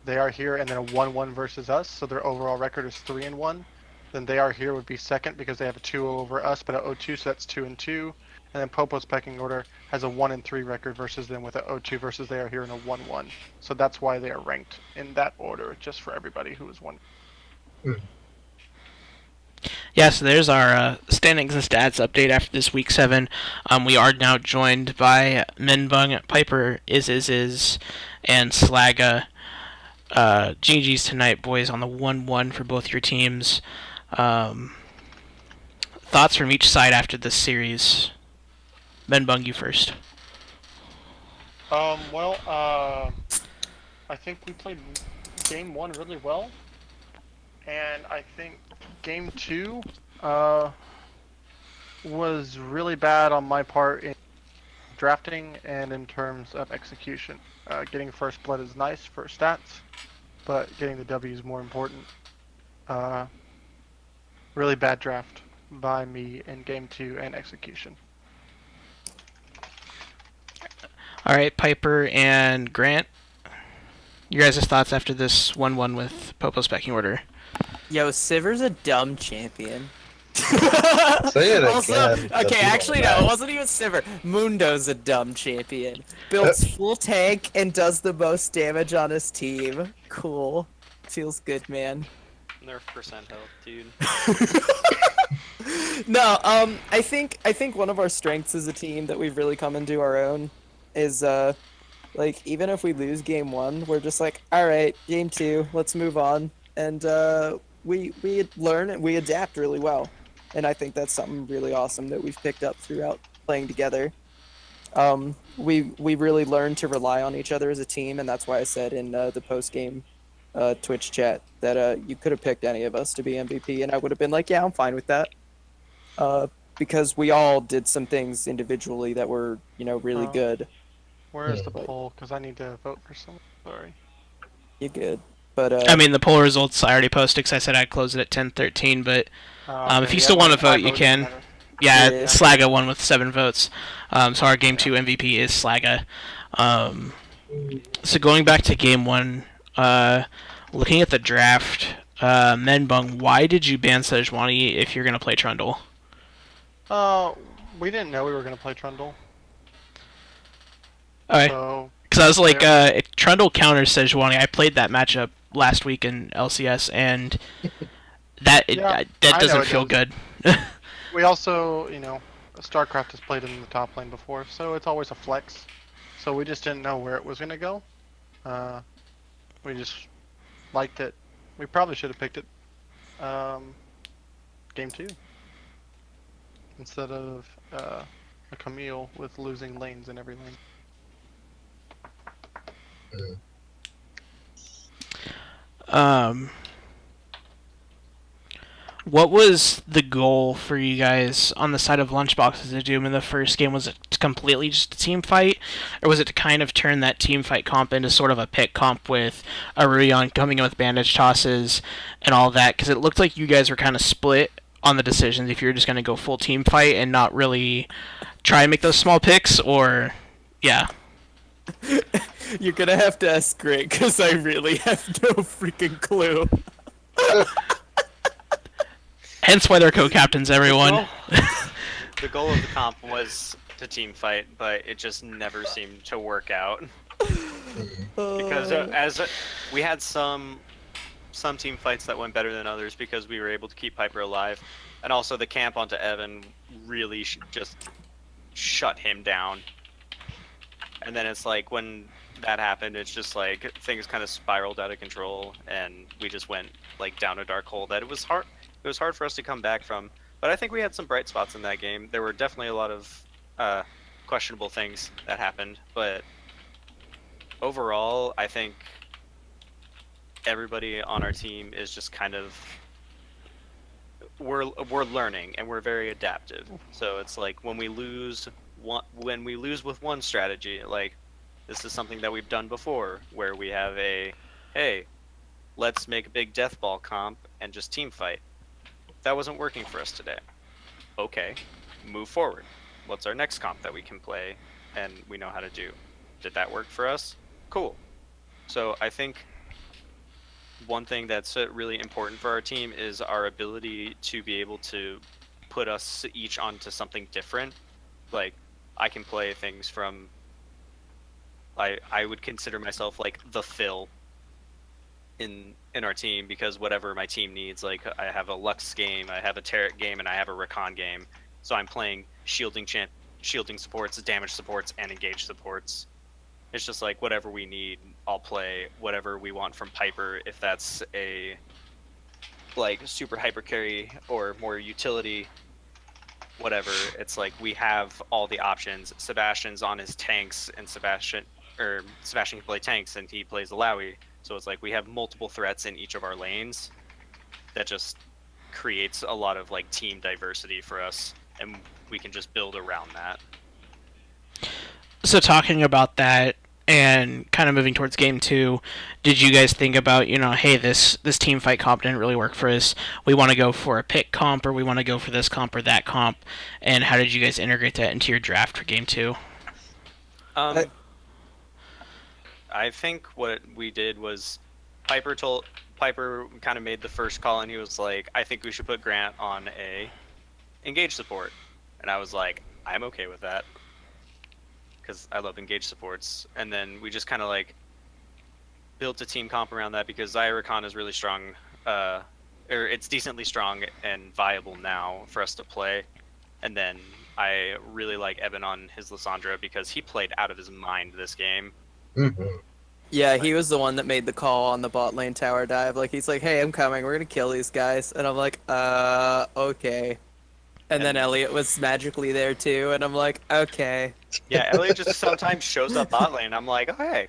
They Are Here, and then a 1-1 versus us, so their overall record is 3-1. Then They Are Here would be second because they have a 2-0 over us, but a 0-2, so that's 2-2. And then Popo's pecking order has a 1-3 record versus them with a 0-2 versus They Are Here and a 1-1. So that's why they are ranked in that order, just for everybody who is one. Yeah, so there's our standings and stats update after this week 7. We are now joined by Menbung, Piper, and Slaga. GG's tonight, boys, on the 1-1 for both your teams. Thoughts from each side after this series? Ben Bung, you first. I think we played game 1 really well, and I think game 2 was really bad on my part in drafting and in terms of execution. Getting first blood is nice for stats, but getting the W is more important. Really bad draft by me in game 2 and execution. All right, Piper and Grant. Your guys' thoughts after this 1-1 with Popo's pecking order? Yo, Siver's a dumb champion. Say it Also, again. The okay, people actually no, back. it wasn't even Siver. Mundo's a dumb champion. Builds full tank and does the most damage on his team. Cool. Feels good, man. Nerf percent health, dude. No, I think one of our strengths as a team that we've really come into our own is like even if we lose game 1, we're just like, all right, game 2, let's move on, and we learn and we adapt really well, and I think that's something really awesome that we've picked up throughout playing together. We really learned to rely on each other as a team, and that's why I said in the post game Twitch chat that you could have picked any of us to be MVP, and I would have been like, yeah, I'm fine with that. Because we all did some things individually that were, really good. Where is the poll? Because I need to vote for someone. Sorry. You're good. But I mean, the poll results I already posted because I said I'd close it at 10:13. But if you still want to vote, you can. Yeah, Yeah. Slaga won with 7 votes. So our game 2 MVP is Slaga. So going back to game 1, looking at the draft, Menbung, why did you ban Sejuani if you're gonna play Trundle? We didn't know we were gonna play Trundle. Alright. So Because I was like, Trundle counters Sejuani. I played that matchup last week in LCS, and that Yeah, that I know doesn't it feel does. good. we also, StarCraft has played in the top lane before, so it's always a flex. So we just didn't know where it was gonna go. We just liked it. We probably should have picked it game 2 instead of a Camille with losing lanes in every lane. What was the goal for you guys on the side of Lunchboxes to do in the first game? Was it completely just a team fight, or was it to kind of turn that team fight comp into sort of a pick comp with Aruyan coming in with bandage tosses and all that? Because it looked like you guys were kind of split on the decisions if you're just going to go full team fight and not really try and make those small picks, or yeah. you're gonna have to ask Greg because I really have no freaking clue. Hence why they're co-captains, everyone. The goal of the comp was to team fight, but it just never seemed to work out. Because we had some team fights that went better than others because we were able to keep Piper alive, and also the camp onto Evan really just shut him down. And then it's like when that happened, it's just like things kind of spiraled out of control, and we just went like down a dark hole that it was hard. It was hard for us to come back from. But I think we had some bright spots in that game. There were definitely a lot of questionable things that happened, but overall, I think everybody on our team is just kind of we're learning and we're very adaptive. So it's like when we lose with one strategy, like this is something that we've done before, where we have hey, let's make a big death ball comp and just team fight. That wasn't working for us today. Okay, move forward. What's our next comp that we can play and we know how to do? Did that work for us? Cool. So I think one thing that's really important for our team is our ability to be able to put us each onto something different. Like, I can play things from... I would consider myself like the Phil in our team, because whatever my team needs, like I have a Lux game, I have a Taric game, and I have a Rakan game. So I'm playing shielding supports, damage supports, and engage supports. It's just like whatever we need, I'll play whatever we want from Piper. If that's a like super hyper carry or more utility, whatever. It's like we have all the options. Sebastian's on his tanks, and Sebastian can play tanks, and he plays Alawi. So it's like we have multiple threats in each of our lanes. That just creates a lot of like team diversity for us, and we can just build around that. So talking about that and kind of moving towards game two, did you guys think about, hey, this team fight comp didn't really work for us. We want to go for a pick comp, or we want to go for this comp or that comp, and how did you guys integrate that into your draft for game two? I think what we did was Piper kind of made the first call, and he was like, I think we should put Grant on a engage support, and I was like, I'm okay with that because I love engage supports. And then we just kind of like built a team comp around that because Zyrakan is really strong, or it's decently strong and viable now for us to play. And then I really like Evan on his Lissandra because he played out of his mind this game. Mm-hmm. Yeah, he was the one that made the call on the bot lane tower dive. Like, he's like, hey, I'm coming. We're going to kill these guys. And I'm like, okay. And then Elliot was magically there too, and I'm like, okay. Yeah, Elliot just sometimes shows up bot lane. I'm like, oh, hey.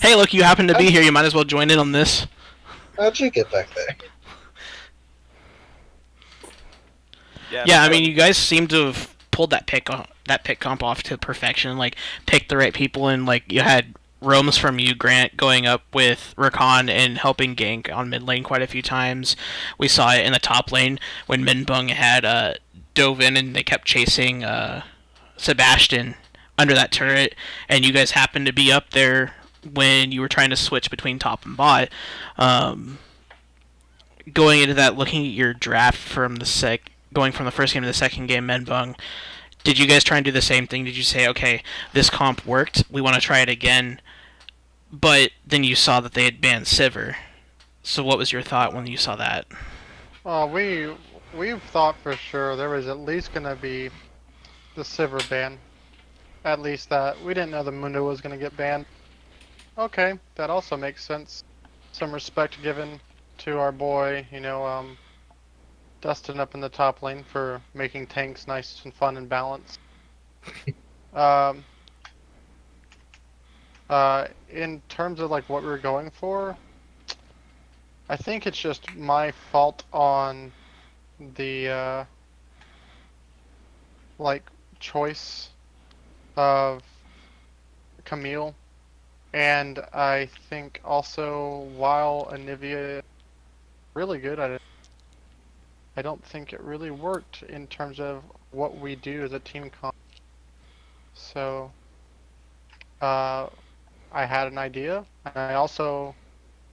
Hey, look, you happen to be here. You might as well join in on this. How'd you get back there? Yeah, I mean, you guys seem to have pulled that pick comp off to perfection. Like, picked the right people, and like you had roams from you, Grant, going up with Rakan and helping gank on mid lane quite a few times. We saw it in the top lane when Minbung had dove in and they kept chasing Sebastian under that turret, and you guys happened to be up there when you were trying to switch between top and bot. Going into that, looking at your draft from going from the first game to the second game, Minbung, did you guys try and do the same thing? Did you say, okay, this comp worked, we want to try it again, but then you saw that they had banned Sivir? So what was your thought when you saw that? We thought for sure there was at least gonna be the Sivir ban. At least that. We didn't know the Mundo was gonna get banned. Okay, that also makes sense. Some respect given to our boy, Dustin up in the top lane for making tanks nice and fun and balanced. In terms of like what we were going for, I think it's just my fault on the choice of Camille, and I think also while Anivia really good at it, I don't think it really worked in terms of what we do as a team comp. So I had an idea, and I also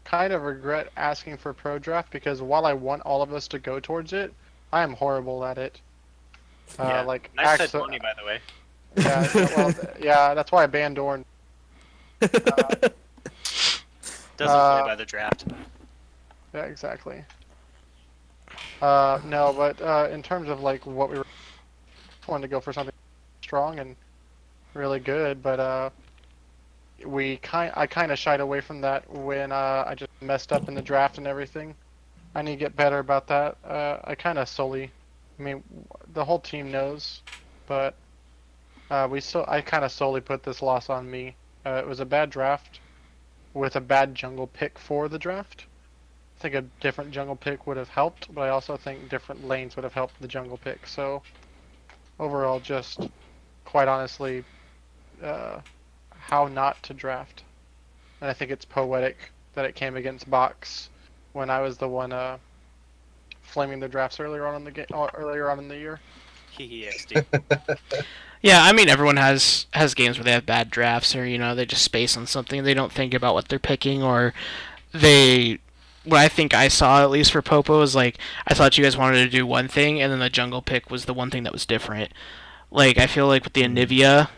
kind of regret asking for pro draft because while I want all of us to go towards it, I am horrible at it. Nice set Tony, by the way. Yeah, well, yeah, that's why I banned Dorn. Doesn't play by the draft. Yeah, exactly. No, but in terms of like what we were wanting to go for something strong and really good, but I kind of shied away from that when I just messed up in the draft and everything. I need to get better about that. I mean, the whole team knows, but I kind of solely put this loss on me. It was a bad draft with a bad jungle pick for the draft. I think a different jungle pick would have helped, but I also think different lanes would have helped the jungle pick. So overall, just quite honestly, how not to draft. And I think it's poetic that it came against Box when I was the one flaming the drafts earlier on in the year. XD. Yeah, I mean, everyone has games where they have bad drafts, or they just space on something. They don't think about what they're picking, or what I think I saw, at least for Popo, is like, I thought you guys wanted to do one thing, and then the jungle pick was the one thing that was different. Like, I feel like with the Anivia,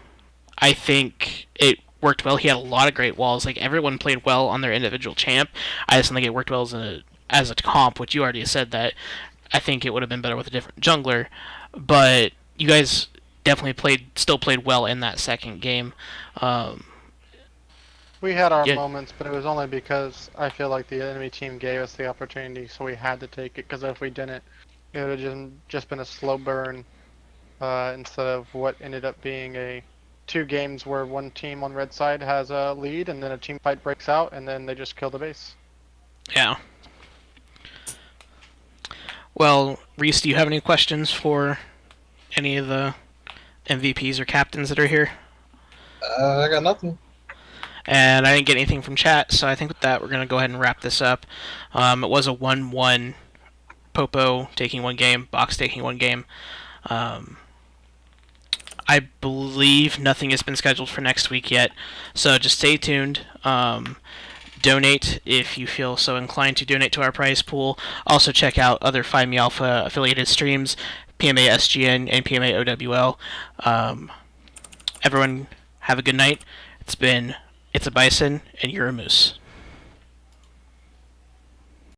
I think it worked well. He had a lot of great walls. Like, everyone played well on their individual champ. I just don't think it worked well as a comp, which you already said that I think it would have been better with a different jungler. But you guys definitely still played well in that second game. We had our Yeah, moments, but it was only because I feel like the enemy team gave us the opportunity, so we had to take it. Because if we didn't, it would have just been a slow burn instead of what ended up being a 2 games where one team on red side has a lead, and then a team fight breaks out, and then they just kill the base. yeah. Well, Reese, do you have any questions for any of the MVPs or captains that are here? I got nothing. And I didn't get anything from chat, so I think with that, we're going to go ahead and wrap this up. It was a 1-1, Popo taking one game, Box taking one game. I believe nothing has been scheduled for next week yet, so just stay tuned. Donate if you feel so inclined to donate to our prize pool. Also check out other Find Me Alpha affiliated streams, PMA SGN and PMA OWL. Everyone have a good night. It's a bison, and you're a moose.